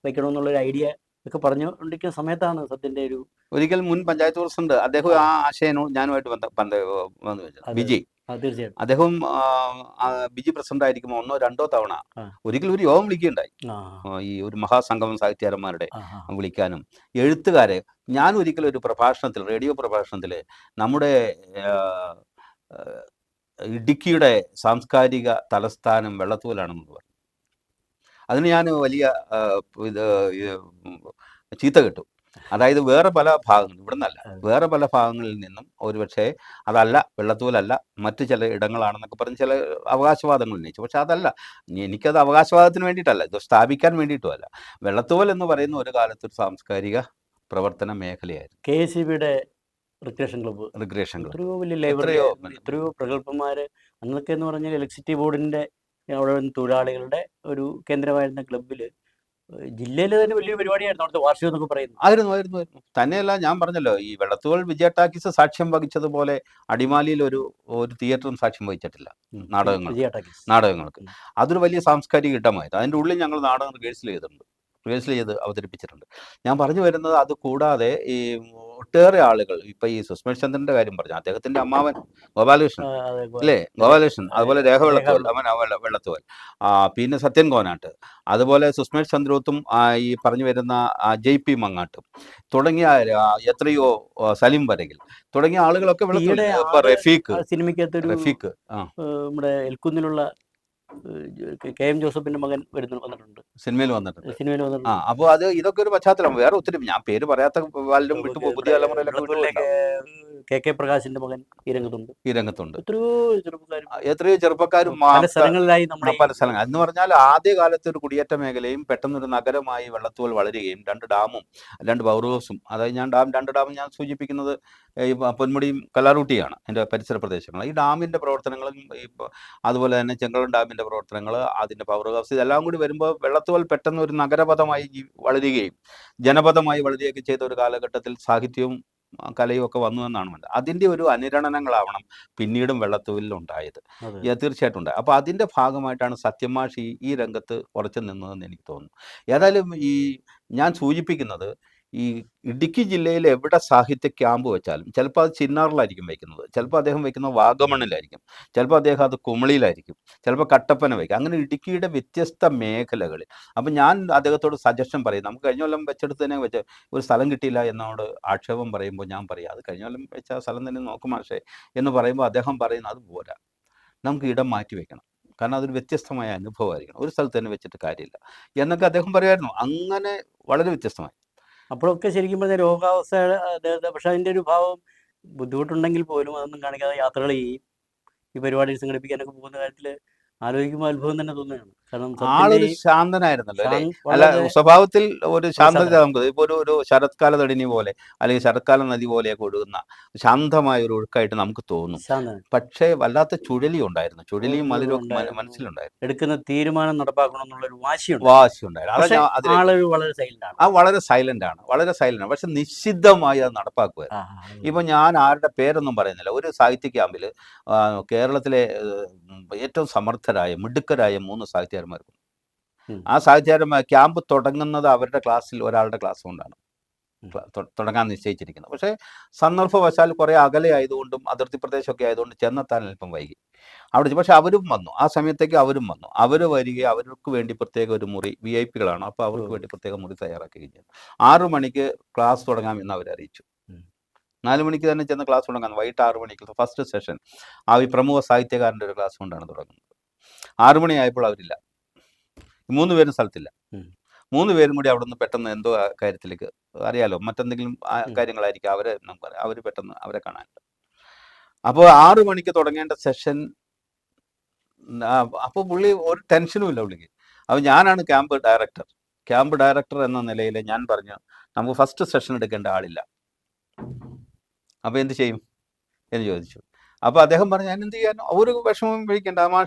വയ്ക്കണമെന്നുള്ളൊരു ഐഡിയ ഒക്കെ പറഞ്ഞുകൊണ്ടിരിക്കുന്ന സമയത്താണ് സത്യൻ്റെ ഒരിക്കൽ മുൻ പഞ്ചായത്ത് പ്രസിഡന്റ് അദ്ദേഹം ആ ആശയം ഞാനുമായിട്ട് വിജയ്, തീർച്ചയായിട്ടും അദ്ദേഹം ബിജി പ്രസിഡന്റ് ആയിരിക്കുമ്പോൾ 1 or 2 തവണ ഒരിക്കൽ ഒരു യോഗം വിളിക്കുകയുണ്ടായി. ഈ ഒരു മഹാസംഗമം സാഹിത്യകാരന്മാരുടെ വിളിക്കാനും എഴുത്തുകാരെ. ഞാൻ ഒരിക്കലും ഒരു പ്രഭാഷണത്തിൽ, റേഡിയോ പ്രഭാഷണത്തിൽ നമ്മുടെ ഇടുക്കിയുടെ സാംസ്കാരിക തലസ്ഥാനം വെള്ളത്തൂലാണെന്ന് പറഞ്ഞു. അതിന് ഞാൻ വലിയ ചീത്ത കിട്ടും. അതായത് വേറെ പല ഭാഗങ്ങൾ ഇവിടെ നിന്നല്ല, വേറെ പല ഭാഗങ്ങളിൽ നിന്നും ഒരുപക്ഷെ അതല്ല വെള്ളത്തൂലല്ല മറ്റ് ചില ഇടങ്ങളാണെന്നൊക്കെ പറഞ്ഞ് ചില അവകാശവാദങ്ങൾ ഉന്നയിച്ചു. പക്ഷെ അതല്ല, എനിക്കത് അവകാശവാദത്തിന് വേണ്ടിയിട്ടല്ല, ഇത് സ്ഥാപിക്കാൻ വേണ്ടിയിട്ടുമല്ല. വെള്ളത്തൂവൽ എന്ന് പറയുന്ന ഒരു കാലത്ത് ഒരു സാംസ്കാരിക പ്രവർത്തന മേഖലയായിരുന്നു. KSEBയുടെ റിക്രിയേഷൻ ക്ലബ്ബ്, റിക്രിയേഷൻ ക്ലബ്ബ്, എത്രയോ വലിയ ലൈബ്രറി, എത്രയോ പ്രഗത്ഭന്മാർ. അന്നൊക്കെ എന്ന് പറഞ്ഞാൽ ഇലക്ട്രിസിറ്റി ബോർഡിൻ്റെ അവിടെ തൊഴിലാളികളുടെ ഒരു കേന്ദ്രമായിരുന്ന ക്ലബ്ബിൽ ജില്ലയിൽ തന്നെ വലിയ പരിപാടിയായിരുന്നു അവിടുത്തെ വാർഷികം എന്നൊക്കെ പറയുന്നത്. ആയിരുന്നു. തന്നെയല്ല, ഞാൻ പറഞ്ഞല്ലോ, ഈ വെള്ളത്തൂവൽ വിജയ ടാക്കീസ് സാക്ഷ്യം വഹിച്ചതുപോലെ അടിമാലിയിൽ ഒരു തിയേറ്ററും സാക്ഷ്യം വഹിച്ചിട്ടില്ല നാടകങ്ങൾക്ക്. അതൊരു വലിയ സാംസ്കാരിക ഇടമായിരുന്നു. അതിൻ്റെ ഉള്ളിൽ ഞങ്ങൾ നാടകം റിഹേഴ്സൽ ചെയ്ത് അവതരിപ്പിച്ചിട്ടുണ്ട്. ഞാൻ പറഞ്ഞു വരുന്നത്, അത് കൂടാതെ ഈ ഒട്ടേറെ ആളുകൾ, ഇപ്പൊ ഈ സുസ്മേഷ് ചന്ദ്രന്റെ കാര്യം പറഞ്ഞു, അദ്ദേഹത്തിന്റെ അമ്മാവൻ ഗോപാലകൃഷ്ണൻ അല്ലേ, ഗോപാലകൃഷ്ണൻ, അതുപോലെ രേഖ വെള്ളത്തുവൽ, വെള്ളത്തുവൽ, പിന്നെ സത്യൻ കോനാട്ട്, അതുപോലെ സുസ്മേഷ് ചന്ദ്രത്തും ഈ പറഞ്ഞു വരുന്ന JP മങ്ങാട്ടും തുടങ്ങിയ എത്രയോ സലിം വരകിൽ തുടങ്ങിയ ആളുകളൊക്കെ റഫീഖ് നമ്മുടെ എൽക്കുന്നിലുള്ള KM ജോസഫിന്റെ മകൻ വന്നിട്ടുണ്ട്, സിനിമയിൽ വന്നിട്ടുണ്ട്. അപ്പോൾ അത് ഇതൊക്കെ ഒരു പശ്ചാത്തലം. വേറെ ഒത്തിരി ഞാൻ പേര് പറയാത്ത പലരും വിട്ടുപോകും, പുതിയ തലമുറയിലൊക്കെ. KK പ്രകാശിന്റെ മകൻ ഈ രംഗത്തുണ്ട്. എത്രയോ ചെറുപ്പക്കാരും പല സ്ഥലങ്ങളിലായി പല സ്ഥലങ്ങൾ എന്ന് പറഞ്ഞാൽ, ആദ്യ കാലത്ത് ഒരു കുടിയേറ്റ മേഖലയും പെട്ടെന്നൊരു നഗരമായി വെള്ളത്തൂവൽ വളരുകയും 2 ഡാമും 2 പവർ ഹൗസും, അതായത് 2 ഡാമും ഞാൻ സൂചിപ്പിക്കുന്നത് ഈ പൊന്മുടിയും കല്ലാറൂട്ടിയാണ് എൻ്റെ പരിസര പ്രദേശങ്ങൾ. ഈ ഡാമിൻ്റെ പ്രവർത്തനങ്ങളും അതുപോലെ തന്നെ ചെങ്കളൻ ഡാമിൻ്റെ പ്രവർത്തനങ്ങൾ, അതിൻ്റെ പവർ ഹൗസ്, ഇതെല്ലാം കൂടി വരുമ്പോൾ വെള്ളത്തൂവൽ പെട്ടെന്ന് ഒരു നഗരപഥമായി വളരുകയും ജനപഥമായി വളരുകയൊക്കെ ചെയ്ത ഒരു കാലഘട്ടത്തിൽ സാഹിത്യവും കലയും ഒക്കെ വന്നു എന്നാണ് മനസ്സിലായത്. അതിൻ്റെ ഒരു അനുരണനങ്ങളാവണം പിന്നീടും വെള്ളത്തൂവലിൽ ഉണ്ടായത്, തീർച്ചയായിട്ടും ഉണ്ടായത്. അപ്പോൾ അതിൻ്റെ ഭാഗമായിട്ടാണ് സത്യമാഷ് ഈ രംഗത്ത് ഉറച്ചു നിന്നതെന്ന് എനിക്ക് തോന്നുന്നു. ഏതായാലും ഈ ഞാൻ സൂചിപ്പിക്കുന്നത്, ഈ ഇടുക്കി ജില്ലയിൽ എവിടെ സാഹിത്യ ക്യാമ്പ് വെച്ചാലും ചിലപ്പോൾ അത് ചിന്നാറിലായിരിക്കും വയ്ക്കുന്നത്, ചിലപ്പോൾ അദ്ദേഹം വയ്ക്കുന്നത് വാഗമണിലായിരിക്കും, ചിലപ്പോൾ അദ്ദേഹം അത് കുമളിയിലായിരിക്കും, ചിലപ്പോൾ കട്ടപ്പന വയ്ക്കും. അങ്ങനെ ഇടുക്കിയുടെ വ്യത്യസ്ത മേഖലകളിൽ. അപ്പം ഞാൻ അദ്ദേഹത്തോട് സജഷൻ പറയും, നമുക്ക് കഴിഞ്ഞ കൊല്ലം വെച്ചെടുത്ത് തന്നെ വെച്ച് ഒരു സ്ഥലം കിട്ടിയില്ല എന്നോട് ആക്ഷേപം പറയുമ്പോൾ ഞാൻ പറയും, അത് കഴിഞ്ഞ കൊല്ലം വെച്ച സ്ഥലം തന്നെ നോക്കും മാഷേ എന്ന് പറയുമ്പോൾ അദ്ദേഹം പറയുന്നത് അത് പോരാ, നമുക്ക് ഇടം മാറ്റി വയ്ക്കണം, കാരണം അതൊരു വ്യത്യസ്തമായ അനുഭവമായിരിക്കണം, ഒരു സ്ഥലത്ത് തന്നെ വെച്ചിട്ട് കാര്യമില്ല എന്നൊക്കെ അദ്ദേഹം പറയുമായിരുന്നു. അങ്ങനെ വളരെ വ്യത്യസ്തമായി. അപ്പോഴൊക്കെ ശരിക്കും പറഞ്ഞാൽ രോഗാവസ്ഥ, പക്ഷെ അതിൻ്റെ ഒരു ഭാവം ബുദ്ധിമുട്ടുണ്ടെങ്കിൽ പോലും അതൊന്നും കാണിക്കാതെ യാത്രകൾ ചെയ്യും. ഈ പരിപാടി സംഘടിപ്പിക്കാനൊക്കെ പോകുന്ന കാര്യത്തിൽ ആലോചിക്കുമ്പോൾ അത്ഭുതം തന്നെ തോന്നുകയാണ്. കാരണം ആളൊരു ശാന്തനായിരുന്നല്ലോ അല്ലേ, അല്ല സ്വഭാവത്തിൽ ഒരു ശാന്തത. നമുക്ക് ഇപ്പോൾ ഒരു ശരത്കാല തടിനി പോലെ അല്ലെങ്കിൽ ശരത്കാല നദി പോലെയൊക്കെ ഒഴുകുന്ന ശാന്തമായ ഒരു ഒഴുക്കായിട്ട് നമുക്ക് തോന്നും. പക്ഷേ വല്ലാത്ത ചുഴലി ഉണ്ടായിരുന്നു, ചുഴലിയും മധുരവും മനസ്സിലുണ്ടായിരുന്നു. എടുക്കുന്ന തീരുമാനം നടപ്പാക്കണം എന്നുള്ളൊരു വാശിയുണ്ടായിരുന്നു. വളരെ സൈലന്റ് ആണ്, പക്ഷെ നിശ്ചിതമായി അത് നടപ്പാക്കുമായിരുന്നു. ഇപ്പൊ ഞാൻ ആരുടെ പേരൊന്നും പറയുന്നില്ല, ഒരു സാഹിത്യ ക്യാമ്പിൽ കേരളത്തിലെ ഏറ്റവും സമർത്ഥരായ മിടുക്കരായ 3 സാഹിത്യകാരന്മാർക്കും, ആ സാഹിത്യകാരന്മാർ ക്യാമ്പ് തുടങ്ങുന്നത് അവരുടെ ക്ലാസ്സിൽ ഒരാളുടെ ക്ലാസ് കൊണ്ടാണ് തുടങ്ങാൻ നിശ്ചയിച്ചിരിക്കുന്നത്. പക്ഷേ സന്ദർഭവശാൽ കുറേ അകലെ ആയതുകൊണ്ടും അതിർത്തി പ്രദേശമൊക്കെ ആയതുകൊണ്ട് ചെന്നെത്താൻ അല്പം വൈകി അവിടെ. പക്ഷെ അവരും വന്നു, ആ സമയത്തേക്ക് അവരും വന്നു. അവർ വരികയും അവർക്ക് വേണ്ടി പ്രത്യേക ഒരു മുറി, VIP-കളാണ്, അപ്പോൾ അവർക്ക് വേണ്ടി പ്രത്യേക മുറി തയ്യാറാക്കുകയും ചെയ്തു. 6 മണിക്ക് ക്ലാസ് തുടങ്ങാമെന്ന് അവരറിയിച്ചു. 4 മണിക്ക് തന്നെ ചെന്ന് ക്ലാസ് തുടങ്ങാൻ, വൈകിട്ട് 6 മണിക്ക് ഫസ്റ്റ് സെഷൻ ഈ പ്രമുഖ സാഹിത്യകാരൻ്റെ ഒരു ക്ലാസ് കൊണ്ടാണ് തുടങ്ങുന്നത്. 6 മണിയായപ്പോൾ അവരില്ല, 3 പേരും സ്ഥലത്തില്ല. 3 പേരും കൂടി അവിടെ നിന്ന് പെട്ടെന്ന് എന്തോ കാര്യത്തിലേക്ക്, അറിയാലോ മറ്റെന്തെങ്കിലും കാര്യങ്ങളായിരിക്കും, അവർ പെട്ടെന്ന് അവരെ കാണാനുണ്ട്. അപ്പോൾ 6 മണിക്ക് തുടങ്ങേണ്ട സെഷൻ, അപ്പോൾ പുള്ളി ഒരു ടെൻഷനും ഇല്ല പുള്ളിക്ക്. അപ്പോൾ ഞാനാണ് ക്യാമ്പ് ഡയറക്ടർ എന്ന നിലയിൽ ഞാൻ പറഞ്ഞു, നമുക്ക് ഫസ്റ്റ് സെഷൻ എടുക്കേണ്ട ആളില്ല, അപ്പോൾ എന്ത് ചെയ്യും എന്ന് ചോദിച്ചു. അപ്പോൾ അദ്ദേഹം പറഞ്ഞു, ഞാൻ എന്ത് ചെയ്യാനോ, ഒരു വിഷമം കഴിക്കേണ്ട,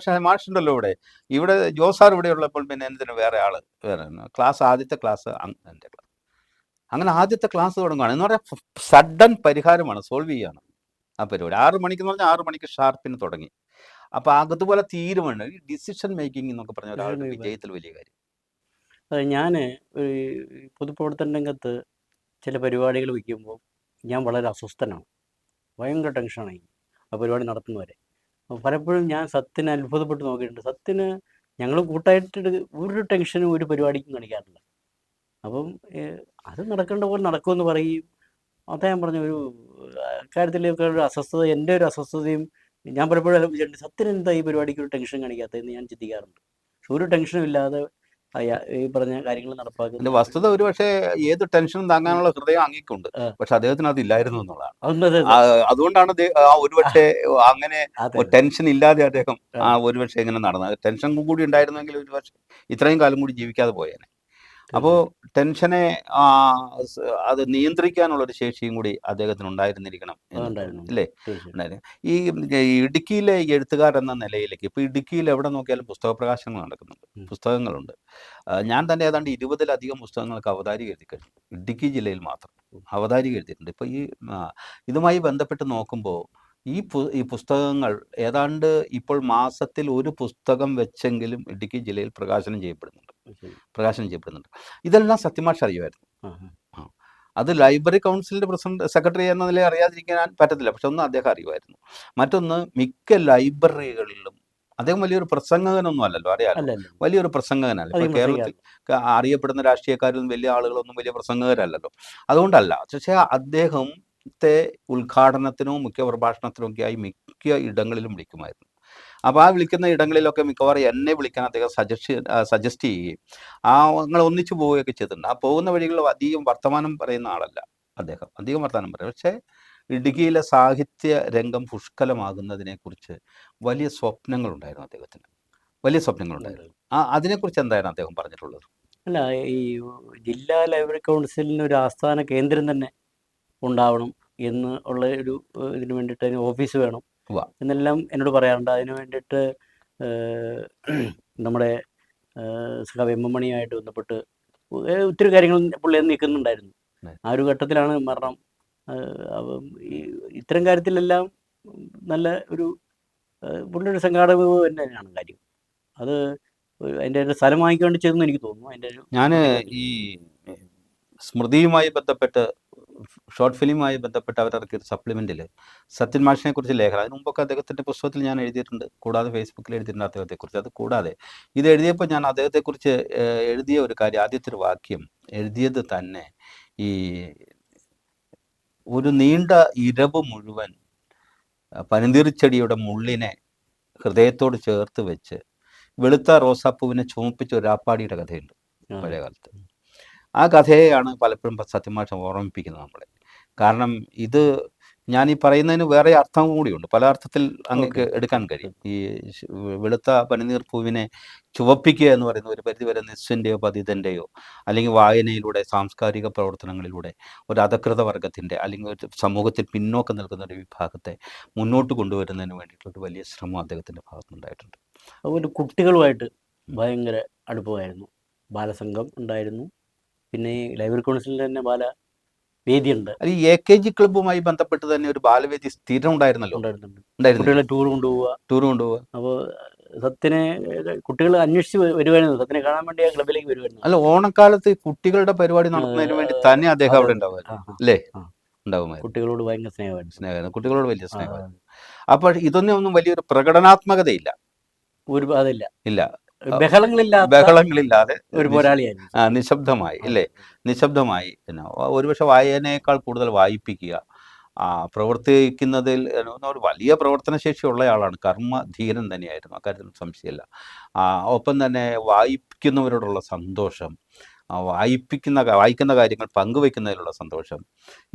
മാഷുണ്ടല്ലോ ഇവിടെ ജോസാർ ഇവിടെ ഉള്ളപ്പോൾ പിന്നെ എന്തിനു വേറെ ക്ലാസ്, ആദ്യത്തെ ക്ലാസ് എൻ്റെ ക്ലാസ്. അങ്ങനെ ആദ്യത്തെ ക്ലാസ് തുടങ്ങുകയാണ് എന്ന് പറഞ്ഞാൽ സഡൻ പരിഹാരമാണ്, സോൾവ് ചെയ്യാണ് ആ പരിപാടി. 6 മണിക്ക് എന്ന് പറഞ്ഞാൽ 6 മണിക്ക് ഷാർപ്പിന് തുടങ്ങി. അപ്പോൾ അതുപോലെ തീരുമാനം, ഈ ഡിസിഷൻ മേക്കിംഗ് എന്നൊക്കെ പറഞ്ഞ ഒരാളുടെ വിജയത്തിൽ വലിയ കാര്യം. അതെ, ഞാൻ പൊതുപ്രവർത്തന രംഗത്ത് ചില പരിപാടികൾ വയ്ക്കുമ്പോൾ ഞാൻ വളരെ അസ്വസ്ഥനാണ്, ഭയങ്കര ടെൻഷനാണ് ആ പരിപാടി നടത്തുന്നവരെ. പലപ്പോഴും ഞാൻ സത്യന് അത്ഭുതപ്പെട്ട് നോക്കിയിട്ടുണ്ട്. സത്യന് ഞങ്ങൾ കൂട്ടായിട്ട് ഒരു ടെൻഷനും ഒരു പരിപാടിക്കും കാണിക്കാറില്ല. അപ്പം അത് നടക്കേണ്ട പോലെ നടക്കുമെന്ന് പറയും. അദ്ദേഹം പറഞ്ഞ ഒരു കാര്യത്തിലൊക്കെ ഒരു അസ്വസ്ഥത, എൻ്റെ ഒരു അസ്വസ്ഥതയും ഞാൻ പലപ്പോഴും വിചാരിച്ചിട്ടുണ്ട്, സത്യൻ എന്താ ഈ പരിപാടിക്ക് ഒരു ടെൻഷൻ കാണിക്കാത്തതെന്ന് ഞാൻ ചിന്തിക്കാറുണ്ട്. പക്ഷെ ഒരു ടെൻഷനും ഇല്ലാതെ ഈ പറഞ്ഞ കാര്യങ്ങൾ അതിന്റെ നടപ്പാക്കുന്നത്. വസ്തുത ഒരു പക്ഷേ ഏത് ടെൻഷനും താങ്ങാനുള്ള ഹൃദയം അങ്ങേക്കുണ്ട്. ആ, പക്ഷെ അദ്ദേഹത്തിന് അതില്ലായിരുന്നു എന്നുള്ളതാണ്. അതൊന്നും അതെ ആ, അതെ അതുകൊണ്ടാണ് ഒരു പക്ഷേ അങ്ങനെ അതെ ടെൻഷൻ ഇല്ലാതെ അദ്ദേഹം അതെ ഒരു പക്ഷേ ഇങ്ങനെ നടന്നത്. ടെൻഷൻ കൂടി ഉണ്ടായിരുന്നെങ്കിൽ ഒരു പക്ഷേ ഇത്രയും കാലം കൂടി ജീവിക്കാതെ പോയേനെ. അപ്പോൾ തീർച്ചയായിട്ടും. ടെൻഷനെ ആ, അത് നിയന്ത്രിക്കാനുള്ളൊരു ശേഷിയും കൂടി അദ്ദേഹത്തിന് ഉണ്ടായിരുന്നിരിക്കണം എന്ന് അതുണ്ടായിരുന്നു, തോന്നുന്നു, അല്ലേ? തീർച്ചയായിട്ടും. ഉണ്ടായിരുന്നു. ഈ ഇടുക്കിയിലെ എഴുത്തുകാരെന്ന നിലയിലേക്ക് ഇപ്പോൾ ഇടുക്കിയിൽ എവിടെ നോക്കിയാലും പുസ്തക പ്രകാശനങ്ങൾ നടക്കുന്നുണ്ട്, ഉം. പുസ്തകങ്ങളുണ്ട്. ഞാൻ തന്നെ ഏതാണ്ട് 20-ലധികം പുസ്തകങ്ങൾക്ക് അവതാരിക എഴുതി കഴിഞ്ഞു, ഇടുക്കി ജില്ലയിൽ മാത്രം അവതാരിക എഴുതിയിട്ടുണ്ട്. ഇപ്പോൾ ആ, ഇതുമായി ബന്ധപ്പെട്ട് നോക്കുമ്പോൾ ഈ പുസ്തകങ്ങൾ ഏതാണ്ട് ഇപ്പോൾ മാസത്തിൽ ഒരു പുസ്തകം വെച്ചെങ്കിലും ഇടുക്കി ജില്ലയിൽ ശരി. പ്രകാശനം ചെയ്യപ്പെടുന്നുണ്ട്. ഇതെല്ലാം സത്യമാഷ് അറിയുമായിരുന്നു. ആ, ആ. അത് ലൈബ്രറി കൗൺസിലിൻ്റെ സെക്രട്ടറി എന്ന നിലയിൽ അറിയാതിരിക്കാൻ പറ്റത്തില്ല. പക്ഷെ ഒന്ന് അദ്ദേഹം അറിയുമായിരുന്നു. മറ്റൊന്ന് മിക്ക ലൈബ്രറികളിലും അദ്ദേഹം വലിയൊരു പ്രസംഗകനൊന്നും അല്ലല്ലോ, അറിയാലോ. അല്ല അല്ല, വലിയൊരു പ്രസംഗകനല്ല. ഇപ്പോൾ അധികം കേരളത്തിൽ പ്രസംഗിക്കാറില്ല. അറിയപ്പെടുന്ന രാഷ്ട്രീയക്കാരൊന്നും വലിയ ആളുകളൊന്നും വലിയ പ്രസംഗകരല്ലല്ലോ. അതുകൊണ്ടല്ല. പക്ഷേ അദ്ദേഹത്തെ ഉദ്ഘാടനത്തിനോ മുഖ്യ പ്രഭാഷണത്തിനോ ഒക്കെയായി മിക്ക ഇടങ്ങളിലും വിളിക്കുമായിരുന്നു. അപ്പോൾ ആ വിളിക്കുന്ന ഇടങ്ങളിലൊക്കെ മിക്കവാറും എന്നെ വിളിക്കാൻ അദ്ദേഹം സജസ്റ്റ് ചെയ്യുകയും നിങ്ങൾ ഒന്നിച്ചു പോവുകയൊക്കെ ചെയ്തിട്ടുണ്ട്. ആ പോകുന്ന വഴികളിൽ അധികം വർത്തമാനം പറയുന്ന ആളല്ല അദ്ദേഹം, അധികം വർത്തമാനം പറയും. പക്ഷേ ഇടുക്കിയിലെ സാഹിത്യ രംഗം പുഷ്കലമാകുന്നതിനെക്കുറിച്ച് വലിയ സ്വപ്നങ്ങളുണ്ടായിരുന്നു അദ്ദേഹത്തിന്, വലിയ സ്വപ്നങ്ങളുണ്ടായിരുന്നു. അതിനെക്കുറിച്ച് എന്തായിരുന്നു അദ്ദേഹം പറഞ്ഞിട്ടുള്ളത്? അല്ല, ഈ ജില്ലാ ലൈബ്രറി കൗൺസിലിന് ഒരു ആസ്ഥാന കേന്ദ്രം തന്നെ ഉണ്ടാവണം എന്ന് ഉള്ള ഒരു ഇതിന് വേണ്ടിയിട്ട് അതിന് ഓഫീസ് വേണം ഉവ്വ. എന്നെല്ലാം എന്നോട് പറയാറുണ്ട്. അതിന് വേണ്ടിയിട്ട് നമ്മുടെ സഖാവ് എം എം മണിയായിട്ട് ബന്ധപ്പെട്ട് ഒത്തിരി കാര്യങ്ങൾ പുള്ളി നീക്കുന്നുണ്ടായിരുന്നു. ആ ഒരു ഘട്ടത്തിലാണ് മരണം. അപ്പം ഇത്തരം കാര്യത്തിലെല്ലാം നല്ല ഒരു പുള്ളിയുടെ സംഘാടക തന്നെയാണ് കാര്യം. അത് അതിൻ്റെ ഒരു സ്ഥലം വാങ്ങിക്കൊണ്ട് ചെയ്തെന്ന് എനിക്ക് തോന്നുന്നു. അതിൻ്റെ ഒരു ഞാൻ ഈ സ്മൃതിയുമായി ബന്ധപ്പെട്ട് ഷോർട്ട് ഫിലിമുമായി ബന്ധപ്പെട്ട് അവരിറക്കിയ ഒരു സപ്ലിമെൻറ്റിൽ സത്യൻ മാഷിനെ കുറിച്ച് ലേഖനം, അതിന് മുമ്പൊക്കെ അദ്ദേഹത്തിൻ്റെ പുസ്തകത്തിൽ ഞാൻ എഴുതിയിട്ടുണ്ട്, കൂടാതെ ഫേസ്ബുക്കിൽ എഴുതിയിട്ടുണ്ട് അദ്ദേഹത്തെക്കുറിച്ച്. അത് കൂടാതെ ഇത് എഴുതിയപ്പോൾ ഞാൻ അദ്ദേഹത്തെക്കുറിച്ച് എഴുതിയ ഒരു കാര്യം, ആദ്യത്തെ ഒരു വാക്യം എഴുതിയത് തന്നെ ഈ ഒരു നീണ്ട ഇരവ് മുഴുവൻ പനിനീർച്ചെടിയുടെ മുള്ളിനെ ഹൃദയത്തോട് ചേർത്ത് വെച്ച് വെളുത്ത റോസാപ്പൂവിനെ ചുമപ്പിച്ച ഒരു രാപ്പാടിയുടെ കഥയുണ്ട് പഴയ കാലത്ത്. ആ കഥയെയാണ് പലപ്പോഴും സത്യമാഷ് ഓർമ്മിപ്പിക്കുന്നത് നമ്മളെ. കാരണം ഇത് ഞാൻ ഈ പറയുന്നതിന് വേറെ അർത്ഥം കൂടിയുണ്ട്, പല അർത്ഥത്തിൽ അങ്ങക്ക് എടുക്കാൻ കഴിയും. ഈ വെളുത്ത പനിനീർ പൂവിനെ ചുവപ്പിക്കുക എന്ന് പറയുന്നത് ഒരു പരിധിവരെ നിസ്വൻ്റെയോ പതിതൻ്റെയോ അല്ലെങ്കിൽ വായനയിലൂടെ സാംസ്കാരിക പ്രവർത്തനങ്ങളിലൂടെ ഒരു അധകൃത വർഗത്തിൻ്റെ അല്ലെങ്കിൽ ഒരു സമൂഹത്തിൽ പിന്നോക്കം നിൽക്കുന്ന ഒരു വിഭാഗത്തെ മുന്നോട്ട് കൊണ്ടുവരുന്നതിന് വേണ്ടിയിട്ടുള്ളൊരു വലിയ ശ്രമം അദ്ദേഹത്തിൻ്റെ ഭാഗത്തുനിന്നുണ്ടായിട്ടുണ്ട്. അതുപോലെ കുട്ടികളുമായിട്ട് ഭയങ്കര അടുപ്പമായിരുന്നു. ബാലസംഘം ഉണ്ടായിരുന്നു. പിന്നെ ഈ ലൈബ്രറി കൗൺസിലിൽ തന്നെ ബാലവേദിയുണ്ട്. അത് ഈ AKG ക്ലബ്ബുമായി ബന്ധപ്പെട്ട് തന്നെ ഒരു ബാലവേദി സ്ഥിരം ഉണ്ടായിരുന്നല്ലോ. കുട്ടികളെ ടൂർ കൊണ്ടുപോവുക. അപ്പോൾ സത്യനെ കുട്ടികൾ അന്വേഷിച്ച് വരുമായിരുന്നു. സത്യനെ കാണാൻ വേണ്ടി ആ ക്ലബിലേക്ക് വരുമായിരുന്നു. അല്ല, ഓണക്കാലത്ത് കുട്ടികളുടെ പരിപാടി നടത്തുന്നതിന് വേണ്ടി തന്നെ അദ്ദേഹം അവിടെ ഉണ്ടാവുമായിരുന്നു, അല്ലേ? ഉണ്ടാവുമായിരുന്നു. കുട്ടികളോട് ഭയങ്കര സ്നേഹമായിരുന്നു. കുട്ടികളോട് വലിയ സ്നേഹമായിരുന്നു. അപ്പോൾ ഇതൊന്നും വലിയൊരു പ്രകടനാത്മകതയില്ല, അതില്ല, ഇല്ല, ബഹളങ്ങളില്ലാതെ ഒരു പോരാളിയായിരുന്നു. നിശബ്ദമായി, അല്ലേ? നിശബ്ദമായി. പിന്നെ ഒരുപക്ഷെ വായനയേക്കാൾ കൂടുതൽ വായിപ്പിക്കുക, പ്രവർത്തിക്കുന്നതിൽ ഒരു വലിയ പ്രവർത്തനശേഷിയുള്ള ആളാണ്, കർമ്മധീരൻ തന്നെയായിരുന്നു, അക്കാര്യത്തിൽ സംശയമില്ല. ഒപ്പം തന്നെ വായിക്കുന്നവരോടുള്ള സന്തോഷം, വായിക്കുന്ന കാര്യങ്ങൾ പങ്കുവയ്ക്കുന്നതിലുള്ള സന്തോഷം,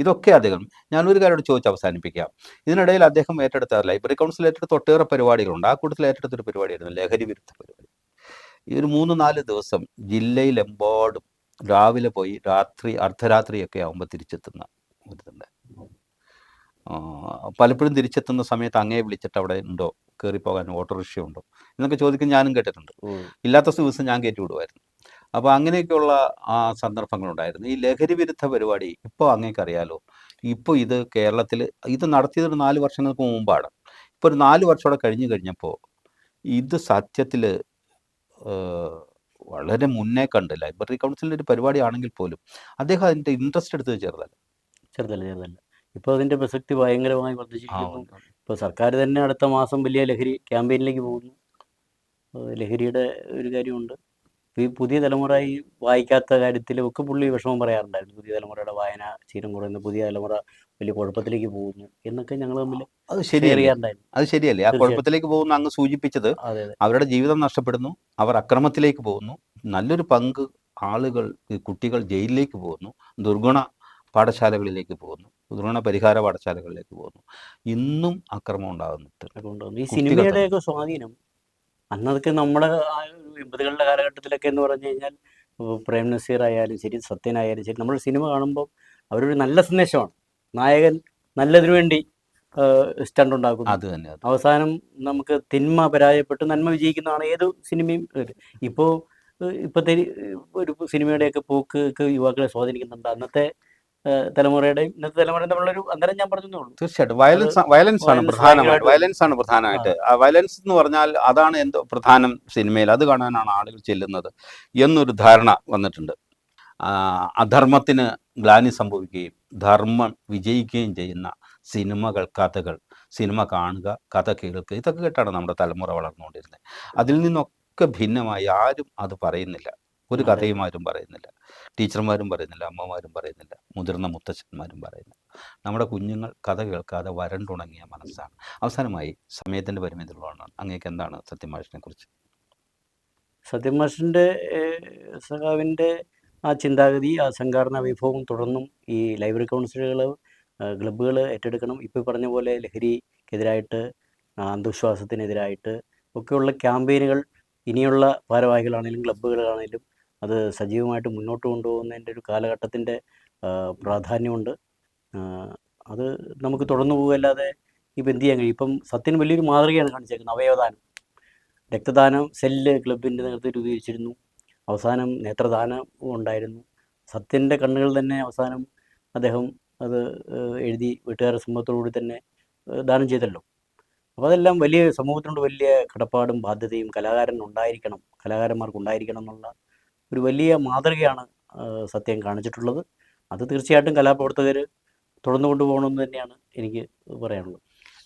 ഇതൊക്കെ അദ്ദേഹം. ഞാനൊരു കാര്യം ചോദിച്ച് അവസാനിപ്പിക്കാം. ഇതിനിടയിൽ അദ്ദേഹം ഏറ്റെടുത്ത ലൈബ്രറി കൗൺസിൽ ഏറ്റെടുത്ത ഒട്ടേറെ പരിപാടികളുണ്ട്. ആ കൂട്ടത്തിൽ ഏറ്റെടുത്തൊരു പരിപാടിയായിരുന്നു ലഹരി വിരുദ്ധ പരിപാടി. ഈ ഒരു 3-4 ദിവസം ജില്ലയിലെമ്പാടും രാവിലെ പോയി അർദ്ധരാത്രിയൊക്കെ ആകുമ്പോൾ തിരിച്ചെത്തുന്ന ഒരിതുണ്ട്. പലപ്പോഴും തിരിച്ചെത്തുന്ന സമയത്ത് അങ്ങേ വിളിച്ചിട്ട് അവിടെ ഉണ്ടോ, കയറിപ്പോകാൻ ഓട്ടോറിക്ഷ ഉണ്ടോ എന്നൊക്കെ ചോദിക്കും. ഞാനും കേട്ടിട്ടുണ്ട്. ഇല്ലാത്ത ദിവസം ഞാൻ കയറ്റി വിടുമായിരുന്നു. അപ്പോൾ അങ്ങനെയൊക്കെയുള്ള സന്ദർഭങ്ങളുണ്ടായിരുന്നു. ഈ ലഹരി വിരുദ്ധ പരിപാടി ഇപ്പോൾ അങ്ങേക്കറിയാലോ, ഇപ്പോൾ ഇത് കേരളത്തിൽ ഇത് നടത്തിയതൊരു 4 വർഷങ്ങൾക്ക് മുമ്പാണ്. ഇപ്പോൾ ഒരു 4 വർഷമോടെ കഴിഞ്ഞപ്പോൾ ഇത് സത്യത്തിൽ വളരെ മുന്നേ കണ്ട് ലൈബ്രറി കൗൺസിലിൻ്റെ ഒരു പരിപാടി ആണെങ്കിൽ പോലും അദ്ദേഹം അതിൻ്റെ ഇൻട്രസ്റ്റ് എടുത്ത് ചെറുതല്ല. ഇപ്പോൾ അതിൻ്റെ പ്രസക്തി ഭയങ്കരമായി വർദ്ധിച്ചിരിക്കുന്നു. ഇപ്പോൾ സർക്കാർ തന്നെ അടുത്ത മാസം വലിയ ലഹരി ക്യാമ്പയിനിലേക്ക് പോകുന്നു. ലഹരിയുടെ ഒരു കാര്യമുണ്ട്. ഈ പുതിയ തലമുറ ഈ വായിക്കാത്ത കാര്യത്തിലും ഒക്കെ പുള്ളി വിഷമം പറയാറുണ്ടായിരുന്നു. പുതിയ തലമുറയുടെ വായന ശീലം കുറയുന്നു, പുതിയ തലമുറ വലിയ കുഴപ്പത്തിലേക്ക് പോകുന്നു എന്നൊക്കെ ഞങ്ങൾ തമ്മിൽ അത് ഷെയർ ശരിയല്ലേ? ചെയ്യാറുണ്ടായിരുന്നു. അത് ശരിയല്ലേ? ആ തീർച്ചയായിട്ടും. കുഴപ്പത്തിലേക്ക് പോകുന്ന അങ്ങ് സൂചിപ്പിച്ചത് അതെ അതെ അവരുടെ ജീവിതം നഷ്ടപ്പെടുന്നു, അവർ അക്രമത്തിലേക്ക് പോകുന്നു, നല്ലൊരു പങ്ക് ആളുകൾ, ഈ കുട്ടികൾ ജയിലിലേക്ക് പോകുന്നു, ദുർഗുണ പാഠശാലകളിലേക്ക് പോകുന്നു, ദുർഗുണ പരിഹാര പാഠശാലകളിലേക്ക് പോകുന്നു. ഇന്നും അക്രമം ഉണ്ടാകുന്നുണ്ട്. അതുകൊണ്ട് ഈ കുട്ടികൾ തമ്മിൽ. സിനിമയുടെയൊക്കെ സ്വാധീനം അന്നതൊക്കെ നമ്മുടെ ആ ഒരു 80കളുടെ കാലഘട്ടത്തിലൊക്കെ എന്ന് പറഞ്ഞു കഴിഞ്ഞാൽ പ്രേം നസീർ ആയാലും ശരി, സത്യനായാലും ശരി, നമ്മൾ സിനിമ കാണുമ്പോൾ അവരൊരു നല്ല സന്ദേശമാണ്. നായകൻ നല്ലതിനു വേണ്ടി സ്റ്റണ്ട് ഉണ്ടാക്കുന്നു, അത് തന്നെ അത് അവസാനം നമുക്ക് തിന്മ പരാജയപ്പെട്ട് നന്മ വിജയിക്കുന്നതാണ് ഏത് സിനിമയും. ഇപ്പോൾ ഇപ്പോഴത്തെ ഒരു സിനിമയുടെയൊക്കെ പോക്ക് യുവാക്കളെ സ്വാധീനിക്കുന്നുണ്ട്. അന്നത്തെ തലമുറയുടെയും ഇന്നത്തെ തലമുറയും തമ്മിലുള്ളൊരു അന്തരം ഞാൻ പറഞ്ഞതേ ഉള്ളൂ. തീർച്ചയായിട്ടും വയലൻസ് ആണ് പ്രധാനമായിട്ട്. വയലൻസ് ആണ് പ്രധാനമായിട്ട്. ആ വയലൻസ് എന്ന് പറഞ്ഞാൽ അതാണ് എന്തോ പ്രധാനം സിനിമയിൽ, അത് കാണാനാണ് ആളുകൾ ചെല്ലുന്നത് എന്നൊരു ധാരണ വന്നിട്ടുണ്ട്. അധർമ്മത്തിന് ഗ്ലാനി സംഭവിക്കുകയും ധർമ്മം വിജയിക്കുകയും ചെയ്യുന്ന സിനിമകൾ, കഥകൾ, സിനിമ കാണുക, കഥ കേൾക്കുക, ഇതൊക്കെ കേട്ടാണ് നമ്മുടെ തലമുറ വളർന്നുകൊണ്ടിരുന്നത്. അതിൽ നിന്നൊക്കെ ഭിന്നമായി ആരും അത് പറയുന്നില്ല. ഒരു കഥയും ആരും പറയുന്നില്ല. ടീച്ചർമാരും പറയുന്നില്ല, അമ്മമാരും പറയുന്നില്ല, മുതിർന്ന മുത്തച്ഛന്മാരും പറയുന്നില്ല. നമ്മുടെ കുഞ്ഞുങ്ങൾ കഥ കേൾക്കാതെ വരണ്ടുണങ്ങിയ മനസ്സാണ്. അവസാനമായി സമയത്തിൻ്റെ പരിമിതികളുള്ളതാണ്. അങ്ങേക്ക് എന്താണ് സത്യമാഷിനെ കുറിച്ച്? സത്യമാഷിൻ്റെ സഖാവിൻ്റെ ആ ചിന്താഗതി, ആ സംഘാടന വിഭവം തുടർന്നും ഈ ലൈബ്രറി കൗൺസിലുകൾ, ക്ലബ്ബുകൾ ഏറ്റെടുക്കണം. ഇപ്പോൾ പറഞ്ഞ പോലെ ലഹരിക്കെതിരായിട്ട്, അന്ധവിശ്വാസത്തിനെതിരായിട്ട് ഒക്കെയുള്ള ക്യാമ്പയിനുകൾ ഇനിയുള്ള ഭാരവാഹികളാണെങ്കിലും ക്ലബ്ബുകളാണെങ്കിലും അത് സജീവമായിട്ട് മുന്നോട്ട് കൊണ്ടുപോകുന്നതിൻ്റെ ഒരു കാലഘട്ടത്തിൻ്റെ പ്രാധാന്യമുണ്ട്. അത് നമുക്ക് തുടർന്നു പോകുകയല്ലാതെ ഇപ്പം എന്ത് ചെയ്യാൻ കഴിയും? ഇപ്പം സത്യന് വലിയൊരു മാതൃകയാണ് കാണിച്ചേക്കുന്നത്. അവയവദാനം, രക്തദാനം സെല്ല് ക്ലബിൻ്റെ നേതൃത്വത്തിൽ രൂപീകരിച്ചിരുന്നു. അവസാനം നേത്രദാനം ഉണ്ടായിരുന്നു. സത്യൻ്റെ കണ്ണുകൾ തന്നെ അവസാനം അദ്ദേഹം അത് എഴുതി വീട്ടുകാരുടെ സമ്മതത്തോടുകൂടി തന്നെ ദാനം ചെയ്തല്ലോ. അപ്പോൾ അതെല്ലാം വലിയ സമൂഹത്തിനോട് വലിയ കടപ്പാടും ബാധ്യതയും കലാകാരന്മാർക്ക് ഉണ്ടായിരിക്കണം എന്നുള്ള ഒരു വലിയ മാതൃകയാണ് സത്യം കാണിച്ചിട്ടുള്ളത്. അത് തീർച്ചയായിട്ടും കലാപ്രവർത്തകർ തുടർന്നു കൊണ്ടുപോകണമെന്ന് തന്നെയാണ് എനിക്ക് പറയാനുള്ളത്.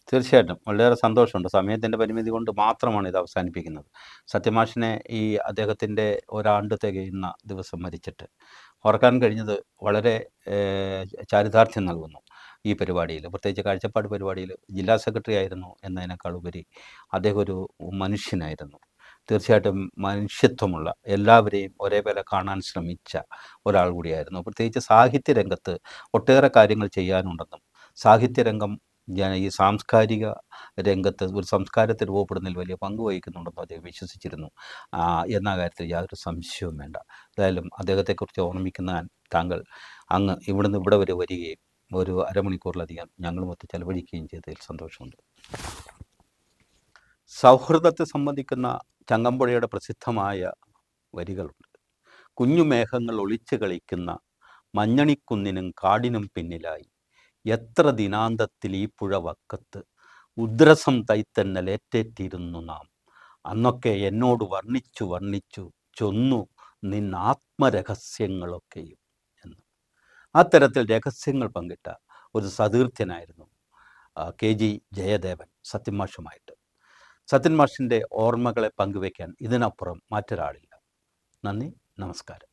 തീർച്ചയായിട്ടും വളരെ സന്തോഷമുണ്ട്. സമയത്തിൻ്റെ പരിമിതി കൊണ്ട് മാത്രമാണ് ഇത് അവസാനിപ്പിക്കുന്നത്. സത്യമാഷിനെ ഈ അദ്ദേഹത്തിൻ്റെ ഒരാണ്ട് തികയുന്ന ദിവസം മരിച്ചിട്ട് ഓർക്കാൻ കഴിഞ്ഞത് വളരെ ചാരിതാർത്ഥ്യം നൽകുന്നു. ഈ പരിപാടിയിൽ, പ്രത്യേകിച്ച് കാഴ്ചപ്പാട് പരിപാടിയിൽ ജില്ലാ സെക്രട്ടറി ആയിരുന്നു എന്നതിനേക്കാൾ ഉപരി അദ്ദേഹം ഒരു മനുഷ്യനായിരുന്നു. തീർച്ചയായിട്ടും മനുഷ്യത്വമുള്ള, എല്ലാവരെയും ഒരേപോലെ കാണാൻ ശ്രമിച്ച ഒരാൾ കൂടിയായിരുന്നു. പ്രത്യേകിച്ച് സാഹിത്യരംഗത്ത് ഒട്ടേറെ കാര്യങ്ങൾ ചെയ്യാനുണ്ടെന്നും സാഹിത്യരംഗം ഈ സാംസ്കാരിക രംഗത്ത് ഒരു സംസ്കാരത്തെ രൂപപ്പെടുന്നതിൽ വലിയ പങ്ക് വഹിക്കുന്നുണ്ടെന്ന് അദ്ദേഹം വിശ്വസിച്ചിരുന്നു എന്ന കാര്യത്തിൽ യാതൊരു സംശയവും വേണ്ട. ഏതായാലും അദ്ദേഹത്തെക്കുറിച്ച് ഓർമ്മിക്കുന്ന താങ്കൾ അങ്ങ് ഇവിടുന്ന് ഇവിടെ വരെ വരികയും ഒരു അരമണിക്കൂറിലധികം ഞങ്ങളുമൊത്ത് ചെലവഴിക്കുകയും ചെയ്തതിൽ സന്തോഷമുണ്ട്. സൗഹൃദത്തെ സംബന്ധിക്കുന്ന ചങ്ങമ്പുഴയുടെ പ്രസിദ്ധമായ വരികളുണ്ട്. കുഞ്ഞുമേഘങ്ങൾ ഒളിച്ചു കളിക്കുന്ന മഞ്ഞണിക്കുന്നിനും കാടിനും പിന്നിലായി എത്ര ദിനാന്തത്തിൽ ഈ പുഴ വക്കത്ത് ഉദ്രസം തൈത്തന്നലേറ്റേറ്റിരുന്നു നാം, അന്നൊക്കെ എന്നോട് വർണ്ണിച്ചു ചൊന്നു നിന്നാത്മരഹസ്യങ്ങളൊക്കെയും എന്ന്. അത്തരത്തിൽ രഹസ്യങ്ങൾ പങ്കിട്ട ഒരു സതീർത്ഥ്യനായിരുന്നു KG ജയദേവൻ സത്യമാഷുമായിട്ട്. സത്യമാഷിൻ്റെ ഓർമ്മകളെ പങ്കുവയ്ക്കാൻ ഇതിനപ്പുറം മറ്റൊരാളില്ല. നന്ദി, നമസ്കാരം.